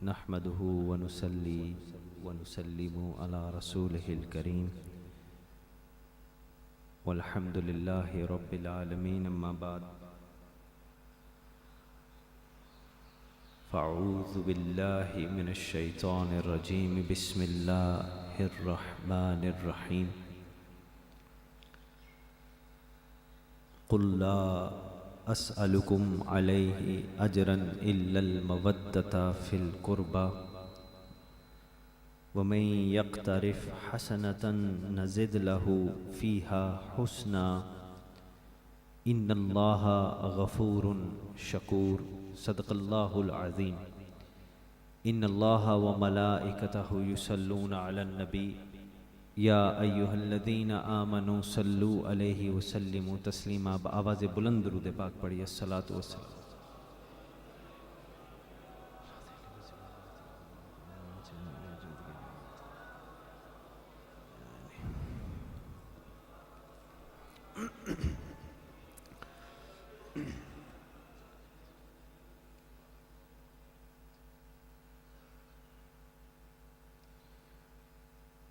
نحمده ونصلي ونسلم على رسوله الكريم والحمد لله رب العالمين. اما بعد فاعوذ بالله من الشيطان الرجيم. بسم الله الرحمن الرحيم. قل لا أسألكم عليه أجرا إلا المودة في القربى ومن يقترف حسنة نزد له فيها حسنا إن الله غفور شكور. صدق الله العظيم. إن الله وملائكته يصلون على النبي یا ایھا الذین آمنوا صلوا علیہ وسلموا تسلیما. بآواز بلند درود پاک پڑھیے. الصلاۃ والسلام.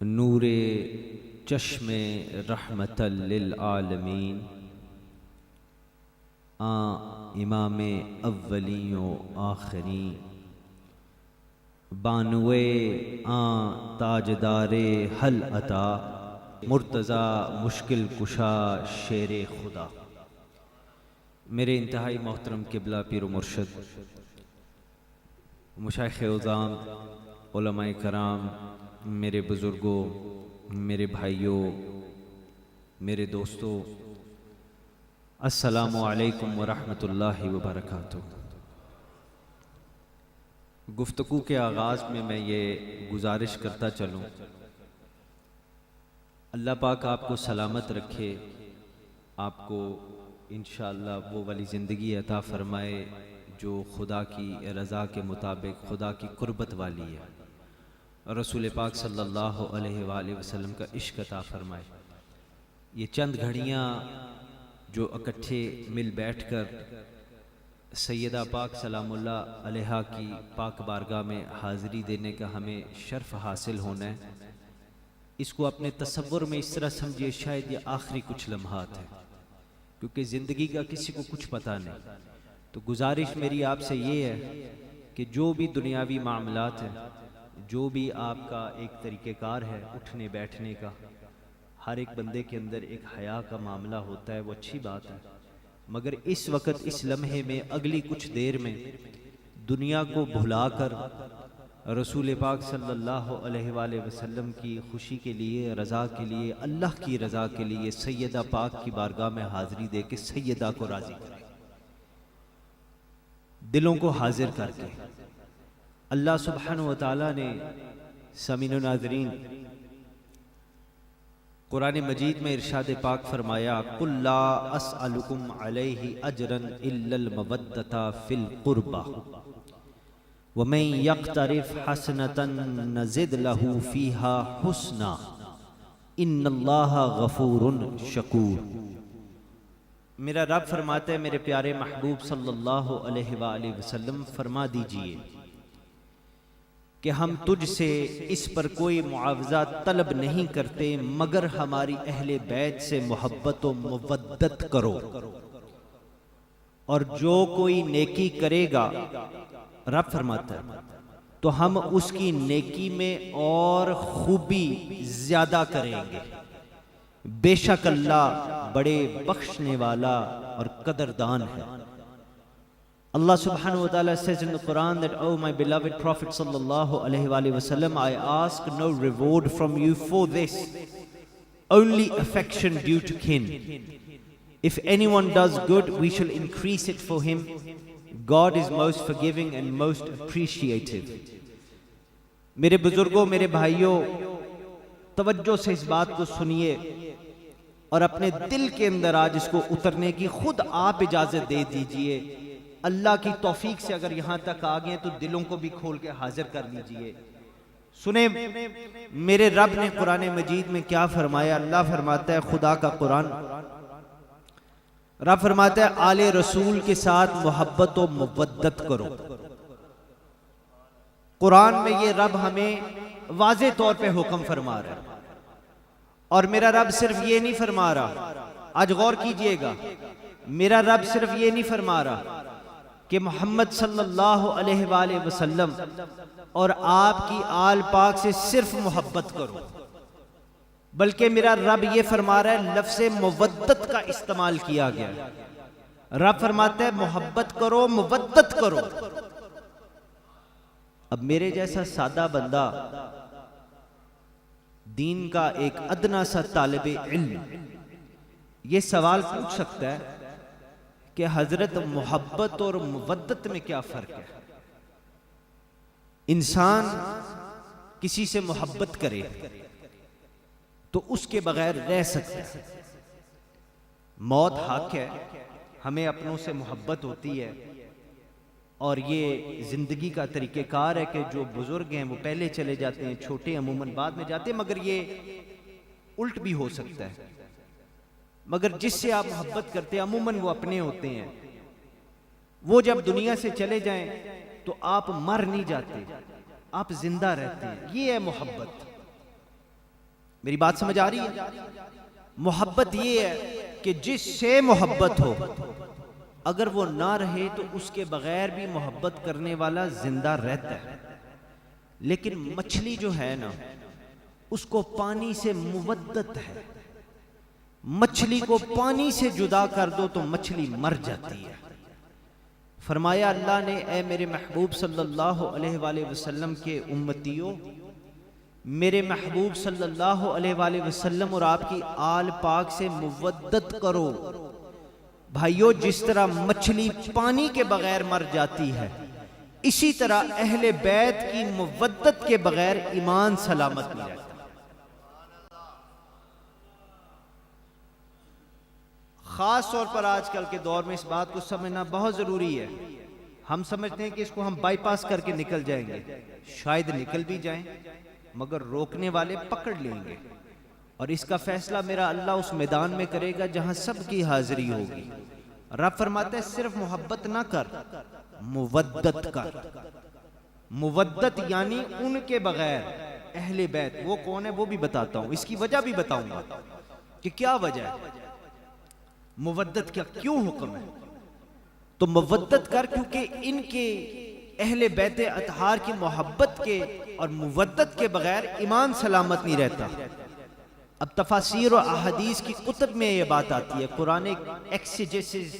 نور چشم رحمت للعالمین امام اولین و آخرین بانوے تاجدار حل عطا مرتضی مشکل کشا شیر خدا. میرے انتہائی محترم قبلہ پیر و مرشد مشائخ عظام علماء کرام، میرے بزرگوں، میرے بھائیوں، میرے دوستوں، السلام علیکم ورحمۃ اللہ وبرکاتہ. گفتگو کے آغاز میں یہ گزارش کرتا چلوں، اللہ پاک آپ کو سلامت رکھے، آپ کو انشاءاللہ وہ والی زندگی عطا فرمائے جو خدا کی رضا کے مطابق خدا کی قربت والی ہے، رسول پاک صلی اللہ علیہ وآلہ وسلم کا عشق عطا فرمائے. یہ چند گھڑیاں جو اکٹھے مل بیٹھ کر سیدہ پاک سلام اللہ علیہا کی پاک بارگاہ میں حاضری دینے کا ہمیں شرف حاصل ہونا ہے، اس کو اپنے تصور میں اس طرح سمجھیے شاید یہ آخری کچھ لمحات ہیں، کیونکہ زندگی کا کسی کو کچھ پتہ نہیں. تو گزارش میری آپ سے یہ ہے کہ جو بھی دنیاوی معاملات ہیں، جو بھی آپ کا ایک طریقہ کار ہے اٹھنے بیٹھنے کا، ہر ایک بندے کے اندر ایک حیا کا معاملہ ہوتا ہے، وہ اچھی بات ہے، مگر اس وقت اس لمحے میں اگلی کچھ دیر میں دنیا کو بھلا کر رسول پاک صلی اللہ علیہ وآلہ وسلم کی خوشی کے لیے، رضا کے لیے، اللہ کی رضا کے لیے سیدہ پاک کی بارگاہ میں حاضری دے کے سیدہ کو راضی کریں، دلوں کو حاضر کر کے. اللہ سبحانہ وتعالیٰ نے سامعین و ناظرین قرآن مجید میں ارشاد پاک فرمایا، قُلْ لَا أَسْأَلُكُمْ عَلَيْهِ أَجْرًا إِلَّا الْمَوَدَّةَ فِي الْقُرْبَى وَمَنْ يَقْتَرِفْ حَسَنَةً نَزِدْ لَهُ فِيهَا حُسْنًا إِنَّ اللَّهَ غَفُورٌ شَكُورٌ. میرا رب فرماتا ہے، میرے پیارے محبوب صلی اللہ علیہ وآلہ وسلم فرما دیجئے کہ ہم تجھ سے اس پر کوئی معاوضہ طلب نہیں کرتے مگر ہماری اہل بیت سے محبت و مودت کرو، اور جو کوئی نیکی کرے گا، رب فرماتا ہے، تو ہم اس کی نیکی میں اور خوبی زیادہ کریں گے، بے شک اللہ بڑے بخشنے والا اور قدردان ہے. Allah subhanahu wa ta'ala says in the Quran that, "Oh my beloved Prophet sallallahu alaihi wa sallam, I ask no reward from you for this, only affection due to kin. If anyone does good, we shall increase it for him. God is most forgiving and most appreciative." میرے بزرگوں، میرے بھائیوں، توجہ سے اس بات کو سنیے اور اپنے دل کے اندر آج اس کو اترنے کی خود آپ اجازت دے دیجئے. اللہ کی توفیق سے اگر یہاں تک آ گئے تو دلوں کو بھی کھول کے حاضر کر لیجئے. سنیں میرے رب نے قرآن مجید میں کیا فرمایا. اللہ فرماتا ہے، خدا کا قرآن، رب فرماتا ہے آل رسول کے ساتھ محبت و مودت کرو. قرآن میں یہ رب ہمیں واضح طور پہ حکم فرما رہا ہے، اور میرا رب صرف یہ نہیں فرما رہا، آج غور کیجئے گا، میرا رب صرف یہ نہیں فرما رہا کہ محمد صلی اللہ علیہ وآلہ وسلم اور آپ کی آل پاک سے صرف محبت کرو، بلکہ میرا رب یہ فرما رہا ہے، لفظ مودت کا استعمال کیا گیا ہے۔ رب فرماتا ہے محبت کرو، مودت کرو۔ اب میرے جیسا سادہ بندہ، دین کا ایک ادنا سا طالب علم یہ سوال پوچھ سکتا ہے کہ حضرت محبت اور مودت میں کیا فرق ہے؟ انسان کسی سے محبت کرے تو اس کے بغیر رہ سکتا ہے، موت حق ہے، ہمیں اپنوں سے محبت ہوتی ہے، اور یہ زندگی کا طریقہ کار ہے کہ جو بزرگ ہیں وہ پہلے چلے جاتے ہیں، چھوٹے عموماً بعد میں جاتے ہیں، مگر یہ الٹ بھی ہو سکتا ہے۔ مگر جس سے آپ محبت کرتے ہیں عموماً وہ اپنے ہوتے ہیں، وہ جب دنیا سے چلے جائیں تو آپ مر نہیں جاتے، آپ زندہ رہتے ہیں، یہ ہے محبت۔ میری بات سمجھ آ رہی ہے؟ محبت یہ ہے کہ جس سے محبت ہو اگر وہ نہ رہے تو اس کے بغیر بھی محبت کرنے والا زندہ رہتا ہے۔ لیکن مچھلی جو ہے نا، اس کو پانی سے مودت ہے، مچھلی کو پانی سے جدا کر دو تو مچھلی مر جاتی ہے۔ فرمایا اللہ نے، اے میرے محبوب صلی اللہ علیہ وآلہ وسلم کے امتیوں، میرے محبوب صلی اللہ علیہ وآلہ وسلم اور آپ کی آل پاک سے مودت کرو۔ بھائیو، جس طرح مچھلی پانی کے بغیر مر جاتی ہے، اسی طرح اہل بیت کی مودت کے بغیر ایمان سلامت نہیں رہتا۔ خاص طور پر آج کل کے دور میں اس بات کو سمجھنا بہت ضروری ہے۔ ہم سمجھتے ہیں کہ اس کو ہم بائی پاس کر کے نکل جائیں گے، شاید نکل بھی جائیں، مگر روکنے والے پکڑ لیں گے، اور اس کا فیصلہ میرا اللہ اس میدان میں کرے گا جہاں سب کی حاضری ہوگی۔ رب فرماتا ہے صرف محبت نہ کر، مودت کر۔ مودت یعنی ان کے بغیر، اہل بیت وہ کون ہے وہ بھی بتاتا ہوں، اس کی وجہ بھی بتاؤں گا کہ کیا وجہ ہے، مودت کیا کیوں حکم ہے۔ تو مودت کر، کیونکہ ان کے اہل بیت اطہار کی محبت کے اور مودت کے بغیر ایمان سلامت نہیں رہتا۔ اب تفاسیر و احادیث کی کتب میں یہ بات آتی ہے، Quranic ایکسیجیسز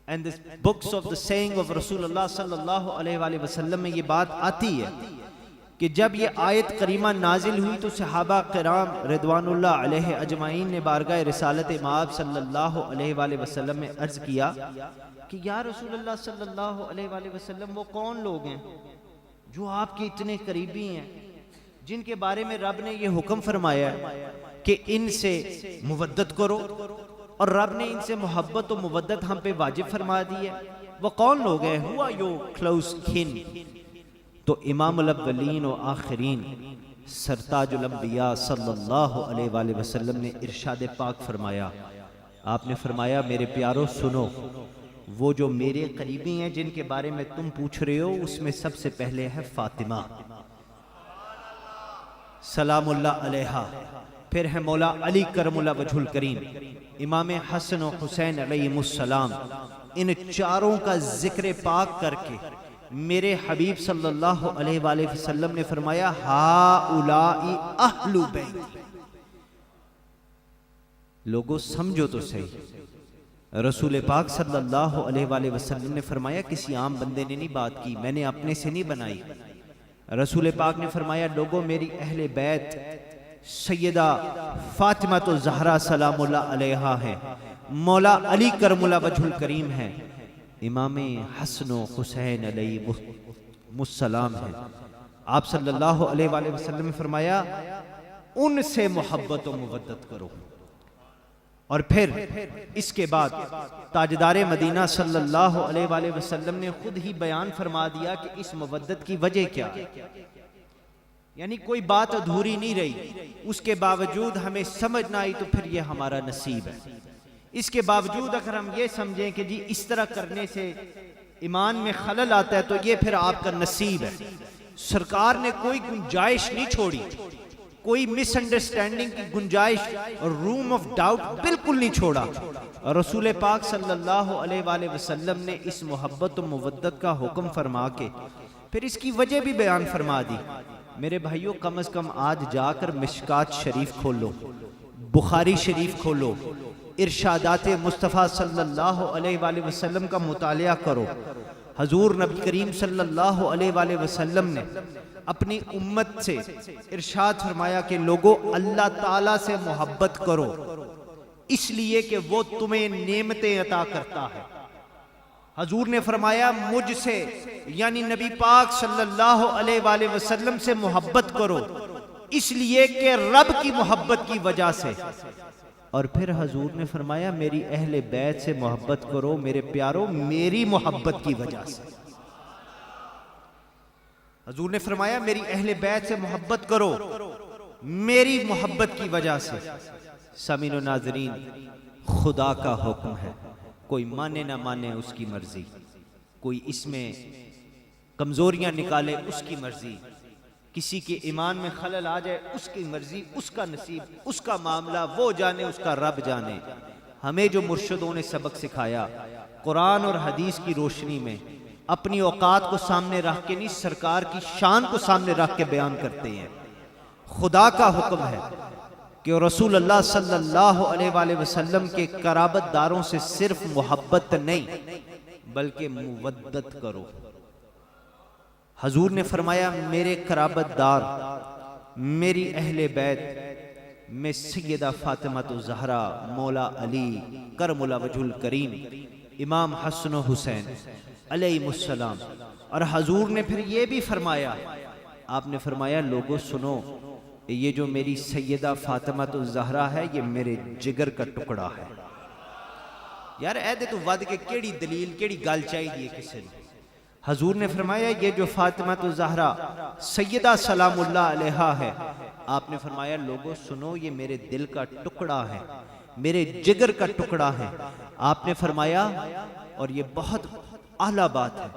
and the books of the saying of رسول اللہ صلی اللہ علیہ وآلہ وسلم میں یہ بات آتی ہے کہ جب یہ آیت کریمہ نازل ہوئی تو صحابہ کرام رضوان اللہ علیہ اجمعین نے بارگاہ رسالت مآب صلی اللہ علیہ وآلہ وسلم میں عرض کیا کہ یا رسول اللہ صلی اللہ علیہ وآلہ وسلم، وہ کون لوگ ہیں جو آپ کے اتنے قریبی ہیں، جن کے بارے میں رب نے یہ حکم فرمایا ہے کہ ان سے مودت کرو، اور رب نے ان سے محبت و مودت ہم پہ واجب فرما دی ہے؟ وہ کون لوگ ہیں؟ ہوا یو کلوز کن؟ تو امام الاولین و آخرین سرتاج الانبیاء صلی اللہ علیہ وآلہ وسلم نے ارشاد پاک فرمایا، آپ نے فرمایا میرے پیارو سنو، وہ جو میرے قریبی ہیں جن کے بارے میں تم پوچھ رہے ہو، اس میں سب سے پہلے ہے فاطمہ سلام اللہ علیہا، پھر ہے مولا علی کرم اللہ وجہ الکریم، امام حسن و حسین علیہم السلام۔ ان چاروں کا ذکر پاک کر کے میرے حبیب صلی اللہ علیہ وآلہ وسلم نے فرمایا ہؤلاء اہل بیت۔ لوگوں سمجھو تو صحیح، رسول پاک صلی اللہ علیہ وآلہ وسلم نے فرمایا کسی عام بندے نے نہیں بات کی، میں نے اپنے سے نہیں بنائی۔ رسول پاک نے فرمایا لوگوں میری اہل بیت سیدہ فاطمہ الزہرا سلام اللہ علیہا ہے، مولا علی کرم اللہ وجہ الکریم ہے، امام حسن و حسین علیہ السلام ہے۔ آپ صلی اللہ علیہ وآلہ وسلم نے فرمایا ان سے محبت و مودت کرو، اور پھر اس کے بعد تاجدار مدینہ صلی اللہ علیہ وآلہ وسلم نے خود ہی بیان فرما دیا کہ اس مودت کی وجہ کیا ہے، یعنی کوئی بات ادھوری نہیں رہی، اس کے باوجود ہمیں سمجھ نہ آئی تو پھر یہ ہمارا نصیب ہے۔ اس کے باوجود اگر ہم یہ سمجھیں کہ جی اس طرح کرنے سے ایمان میں خلل آتا ہے تو یہ پھر آپ کا نصیب ہے۔ سرکار نے کوئی گنجائش نہیں چھوڑی، کوئی مس انڈرسٹینڈنگ کی گنجائش اور روم آف ڈاؤٹ بالکل نہیں چھوڑا۔ اور رسول پاک صلی اللہ علیہ وآلہ وسلم نے اس محبت و مودت کا حکم فرما کے پھر اس کی وجہ بھی بیان فرما دی۔ میرے بھائیوں، کم از کم آج جا کر مشکات شریف کھولو، بخاری شریف کھولو، ارشادات مصطفیٰ صلی اللہ علیہ وآلہ وسلم کا مطالعہ کرو۔ حضور نبی کریم صلی اللہ علیہ وآلہ وسلم نے اپنی امت سے ارشاد فرمایا کہ لوگوں، اللہ تعالیٰ سے محبت کرو اس لیے کہ وہ تمہیں نعمتیں عطا کرتا ہے۔ حضور نے فرمایا مجھ سے یعنی نبی پاک صلی اللہ علیہ وآلہ وسلم سے محبت کرو اس لیے کہ رب کی محبت کی وجہ سے۔ اور پھر حضور نے فرمایا میری اہل بیت سے محبت کرو میرے پیاروں میری محبت کی وجہ سے۔ حضور نے فرمایا میری اہل بیت سے محبت کرو میری محبت کی وجہ سے۔ سامعین و ناظرین، خدا کا حکم ہے، کوئی مانے نہ مانے اس کی مرضی، کوئی اس میں کمزوریاں نکالے اس کی مرضی، کسی کے ایمان میں خلل آ جائے اس کی مرضی، اس کا نصیب، اس کا معاملہ، وہ جانے، اس کا رب جانے۔ ہمیں جو مرشدوں نے سبق سکھایا قرآن اور حدیث کی روشنی میں اپنی اوقات کو سامنے رکھ کے نہیں، سرکار کی شان کو سامنے رکھ کے بیان کرتے ہیں۔ خدا کا حکم ہے کہ رسول اللہ صلی اللہ علیہ وآلہ وسلم کے قرابت داروں سے صرف محبت نہیں بلکہ مودت کرو۔ حضور نے فرمایا میرے قرابت دار، میری اہل بیت میں سیدہ فاطمہ الزہرا، مولا علی کرم اللہ وجہ الکریم، امام حسن و حسین علیہ السلام۔ اور حضور نے پھر یہ بھی فرمایا، آپ نے فرمایا لوگوں سنو، یہ جو میری سیدہ فاطمہ الزہرا ہے یہ میرے جگر کا ٹکڑا ہے۔ یار ایدے تو ود کے کیڑی دلیل کیڑی گل چاہیے کسی نے۔ حضور نے فرمایا یہ جو فاطمہ الزہرا سیدہ سلام اللہ علیہا ہے، آپ نے فرمایا لوگوں سنو یہ میرے دل کا ٹکڑا ہے، میرے جگر کا ٹکڑا ہے۔ آپ نے فرمایا، اور یہ بہت اعلیٰ بات ہے،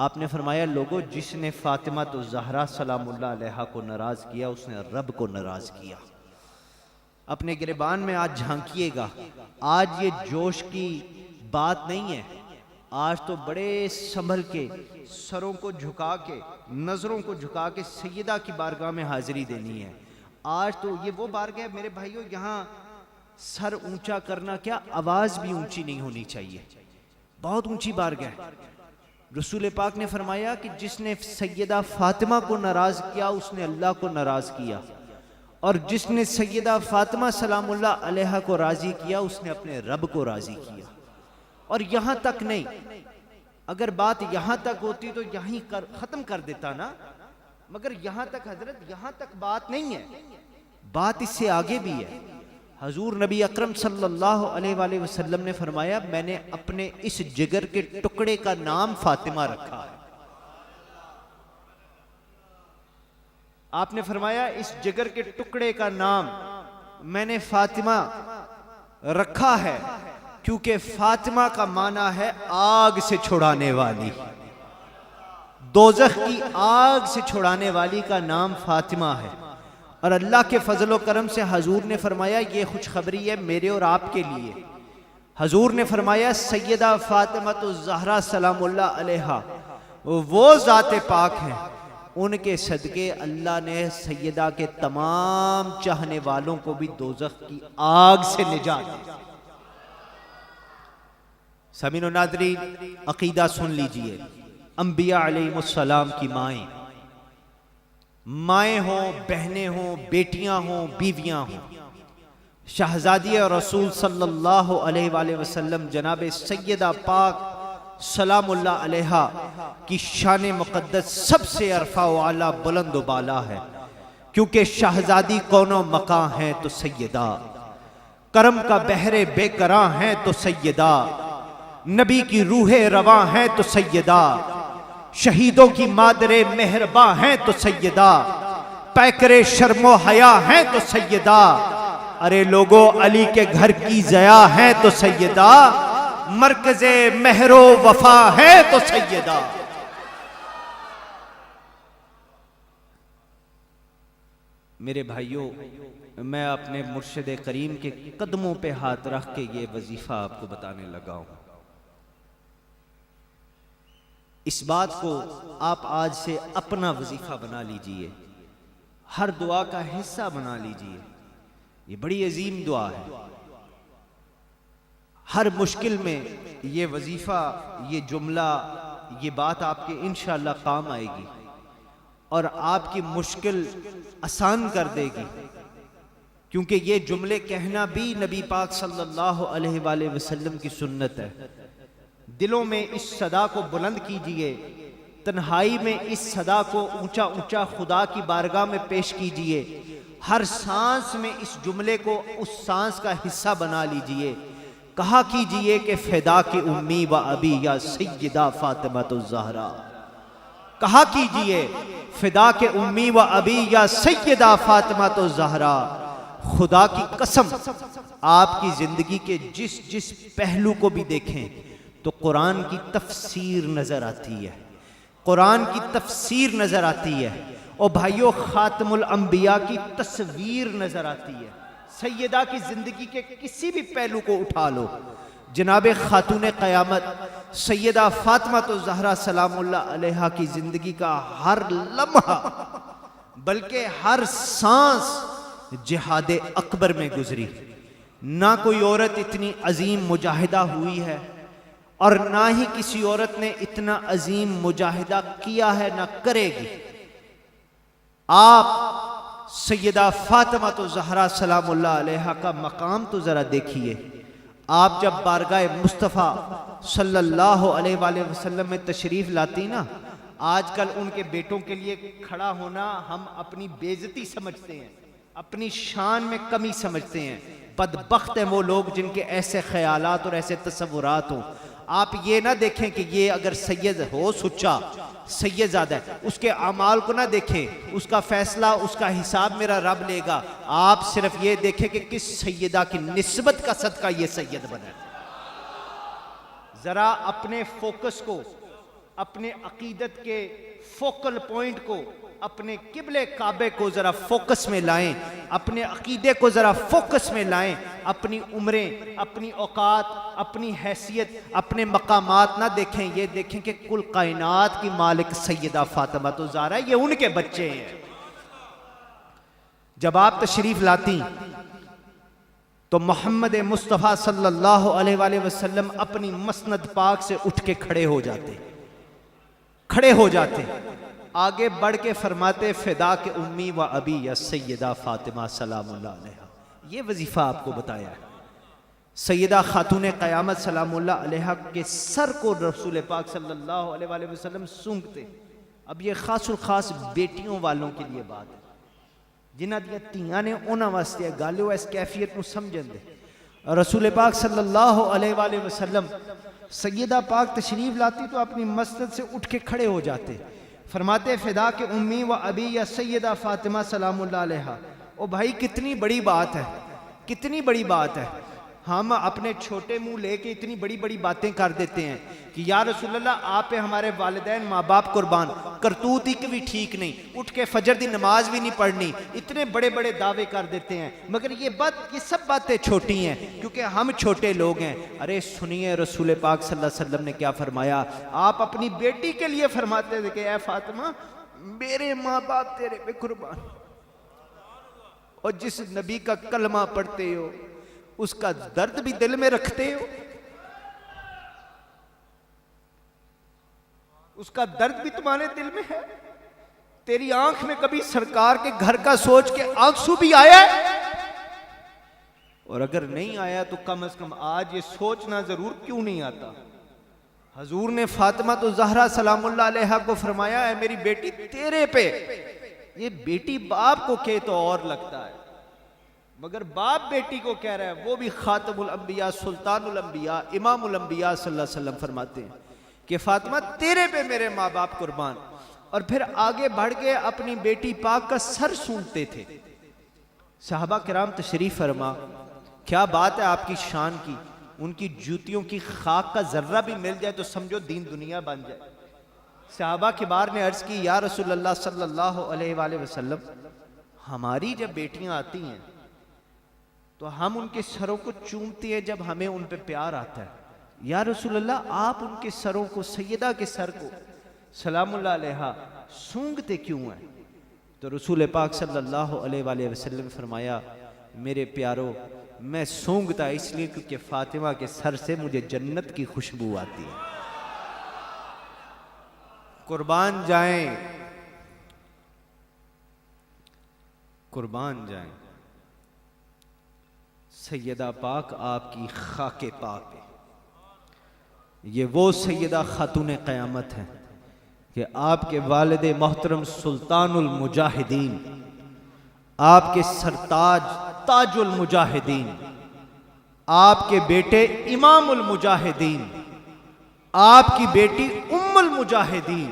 آپ نے فرمایا لوگوں جس نے فاطمہ الزہرا سلام اللہ علیہا کو ناراض کیا اس نے رب کو ناراض کیا۔ اپنے گریبان میں آج جھانکیے گا، آج یہ جوش کی بات نہیں ہے، آج تو بڑے سنبھل کے سروں کو جھکا کے نظروں کو جھکا کے سیدہ کی بارگاہ میں حاضری دینی ہے۔ آج تو یہ وہ بارگاہ ہے میرے بھائیوں، یہاں سر اونچا کرنا کیا، آواز بھی اونچی نہیں ہونی چاہیے، بہت اونچی بارگاہ ہے۔ رسول پاک نے فرمایا کہ جس نے سیدہ فاطمہ کو ناراض کیا اس نے اللہ کو ناراض کیا، اور جس نے سیدہ فاطمہ سلام اللہ علیہا کو راضی کیا اس نے اپنے رب کو راضی کیا۔ اور یہاں تک نہیں، اگر بات یہاں تک ہوتی تو یہیں ختم کر دیتا نا، مگر یہاں تک حضرت، یہاں تک بات نہیں ہے، بات اس سے آگے بھی ہے۔ حضور نبی اکرم صلی اللہ علیہ وآلہ وسلم نے فرمایا میں نے اپنے اس جگر کے ٹکڑے کا نام فاطمہ رکھا ہے۔ آپ نے فرمایا اس جگر کے ٹکڑے کا نام میں نے فاطمہ رکھا ہے کیونکہ فاطمہ کا معنی ہے آگ سے چھڑانے والی، دوزخ کی آگ سے چھڑانے والی کا نام فاطمہ ہے۔ اور اللہ کے فضل و کرم سے حضور نے فرمایا یہ خوشخبری ہے میرے اور آپ کے لیے۔ حضور نے فرمایا سیدہ فاطمہ الزہرا سلام اللہ علیہا وہ ذات پاک ہیں، ان کے صدقے اللہ نے سیدہ کے تمام چاہنے والوں کو بھی دوزخ کی آگ سے نجات دی۔ سامعین و ناظرین، عقیدہ سن لیجئے، انبیاء علیہ السلام کی مائیں ہوں، بہنیں ہوں، بیٹیاں ہوں، بیویاں ہوں، شہزادی رسول صلی اللہ علیہ وآلہ وسلم جناب سیدہ پاک سلام اللہ علیہا کی شان مقدس سب سے عرفہ و اعلیٰ بلند و بالا ہے، کیونکہ شہزادی کون و مکاں ہیں تو سیدہ، کرم کا بحر بے کراں ہیں تو سیدہ، نبی کی روح رواں ہیں تو سیدہ، شہیدوں کی مادر مہرباں ہیں تو سیدہ، پیکر شرم و حیا ہیں تو سیدہ، ارے لوگوں علی کے گھر کی ضیا ہیں تو سیدہ، مرکز مہر و وفا ہے تو سیدہ. میرے بھائیوں، میں اپنے مرشد کریم کے قدموں پہ ہاتھ رکھ کے یہ وظیفہ آپ کو بتانے لگا ہوں. اس بات کو آپ آج سے اپنا وظیفہ بنا لیجئے، ہر دعا کا حصہ بنا لیجئے. یہ بڑی عظیم دعا ہے. ہر مشکل میں یہ وظیفہ، یہ جملہ، یہ بات آپ کے انشاءاللہ کام آئے گی اور آپ کی مشکل آسان کر دے گی. کیونکہ یہ جملے کہنا بھی نبی پاک صلی اللہ علیہ وآلہ وسلم کی سنت ہے. دلوں میں اس صدا کو بلند کیجئے، تنہائی میں اس صدا کو اونچا اونچا خدا کی بارگاہ میں پیش کیجئے. ہر سانس میں اس جملے کو اس سانس کا حصہ بنا لیجئے. کہا کیجئے کہ فدا کی امی و ابی یا سیدہ فاطمہ الزہرا. کہا کیجئے فدا کے امی و ابی یا سیدہ فاطمہ الزہرا. خدا کی قسم آپ کی زندگی کے جس پہلو کو بھی دیکھیں تو قرآن کی تفسیر نظر آتی ہے، قرآن کی تفسیر نظر آتی ہے. اور بھائیو، خاتم الانبیاء کی تصویر نظر آتی ہے. سیدہ کی زندگی کے کسی بھی پہلو کو اٹھا لو، جناب خاتون قیامت سیدہ فاطمہ الزہرا سلام اللہ علیہا کی زندگی کا ہر لمحہ بلکہ ہر سانس جہاد اکبر میں گزری. نہ کوئی عورت اتنی عظیم مجاہدہ ہوئی ہے اور نہ ہی کسی عورت نے اتنا عظیم مجاہدہ کیا ہے، نہ کرے گی. آپ سیدہ فاطمہ الزہرا سلام اللہ علیہا کا مقام تو ذرا دیکھیے. آپ جب بارگاہ مصطفیٰ صلی اللہ علیہ وآلہ وسلم میں تشریف لاتی نا، آج کل ان کے بیٹوں کے لیے کھڑا ہونا ہم اپنی بے عزتی سمجھتے ہیں، اپنی شان میں کمی سمجھتے ہیں. بدبخت ہیں وہ لوگ جن کے ایسے خیالات اور ایسے تصورات ہوں. آپ یہ نہ دیکھیں کہ یہ اگر سید ہو سچا، سید زادہ ہے، اس کے اعمال کو نہ دیکھیں، اس کا فیصلہ، اس کا حساب میرا رب لے گا. آپ صرف یہ دیکھیں کہ کس سیدہ کی نسبت کا صدقہ یہ سید بنا. ذرا اپنے فوکس کو، اپنے عقیدت کے فوکل پوائنٹ کو، اپنے قبلے کعبے کو ذرا فوکس میں لائیں، اپنے عقیدے کو ذرا فوکس میں لائیں. اپنی عمریں، اپنی اوقات، اپنی حیثیت، اپنے مقامات نہ دیکھیں. یہ دیکھیں کہ کل کائنات کی مالک سیدہ فاطمہ الزہرا، یہ ان کے بچے ہیں. جب آپ تشریف لاتی تو محمد مصطفیٰ صلی اللہ علیہ وآلہ وسلم اپنی مسند پاک سے اٹھ کے کھڑے ہو جاتے، آگے بڑھ کے فرماتے فدا کے امی و ابی یا سیدہ فاطمہ سلام اللہ علیہا. یہ وظیفہ آپ کو بتایا ہے. سیدہ خاتون قیامت سلام اللہ علیہا کے سر کو رسول پاک صلی اللہ علیہ وآلہ وسلم سونگتے. اب یہ خاص الخاص بیٹیوں والوں کے لیے بات ہے، جنہ دیا تیاں نے انہاں واسطے گالو اس کیفیت کو سمجھن دے. رسول پاک صلی اللہ علیہ وآلہ وسلم سیدہ پاک تشریف لاتی تو اپنی مسجد سے اٹھ کے کھڑے ہو جاتے، فرماتے فدا کے امی و ابی یا سیدہ فاطمہ سلام اللہ علیہا. او بھائی، کتنی بڑی بات ہے، کتنی بڑی بات ہے. ہم اپنے چھوٹے منہ لے کے اتنی بڑی بڑی باتیں کر دیتے ہیں کہ یا رسول اللہ آپ پہ ہمارے والدین ماں باپ قربان، کرتوت ہی بھی ٹھیک نہیں، اٹھ کے فجر دی نماز بھی نہیں پڑھنی. اتنے بڑے بڑے دعوے کر دیتے ہیں، مگر یہ سب باتیں چھوٹی ہیں کیونکہ ہم چھوٹے لوگ ہیں. ارے سنیے رسول پاک صلی اللہ علیہ وسلم نے کیا فرمایا. آپ اپنی بیٹی کے لیے فرماتے تھے کہ اے فاطمہ میرے ماں باپ تیرے پہ قربان، اور جس نبی کا کلمہ پڑھتے ہو اس کا درد بھی دل میں رکھتے ہو، اس کا درد بھی تمہارے دل میں ہے. تیری آنکھ میں کبھی سرکار کے گھر کا سوچ کے آنسو بھی آیا ہے؟ اور اگر نہیں آیا تو کم از کم آج یہ سوچنا ضرور کیوں نہیں آتا. حضور نے فاطمہ الزہرا سلام اللہ علیہا کو فرمایا اے میری بیٹی تیرے پہ. یہ بیٹی باپ کو کہے تو اور لگتا ہے، مگر باپ بیٹی کو کہہ رہا ہے. وہ بھی خاتم الانبیاء، سلطان الانبیاء، امام الانبیاء صلی اللہ علیہ وسلم فرماتے ہیں کہ فاطمہ تیرے پہ میرے ماں باپ قربان. اور پھر آگے بڑھ کے اپنی بیٹی پاک کا سر سونگتے تھے. صحابہ کرام تشریف فرما، کیا بات ہے آپ کی شان کی. ان کی جوتیوں کی خاک کا ذرہ بھی مل جائے تو سمجھو دین دنیا بن جائے۔ صحابہ کبار نے عرض کی یا رسول اللہ صلی اللہ علیہ وآلہ وسلم، ہماری جب بیٹیاں آتی ہیں تو ہم ان کے سروں کو چومتے ہیں جب ہمیں ان پہ پیار آتا ہے، یا رسول اللہ آپ ان کے سروں کو، سیدہ کے سر کو سلام اللہ علیہا سونگتے کیوں ہیں؟ تو رسول پاک صلی اللہ علیہ وآلہ وسلم فرمایا میرے پیارو، میں سونگتا اس لیے کیونکہ فاطمہ کے سر سے مجھے جنت کی خوشبو آتی ہے۔ قربان جائیں، قربان جائیں سیدہ پاک آپ کی خاک پاک ہے۔ یہ وہ سیدہ خاتون قیامت ہے کہ آپ کے والد محترم سلطان المجاہدین، آپ کے سرتاج تاج المجاہدین، آپ کے بیٹے امام المجاہدین، آپ کی بیٹی ام المجاہدین،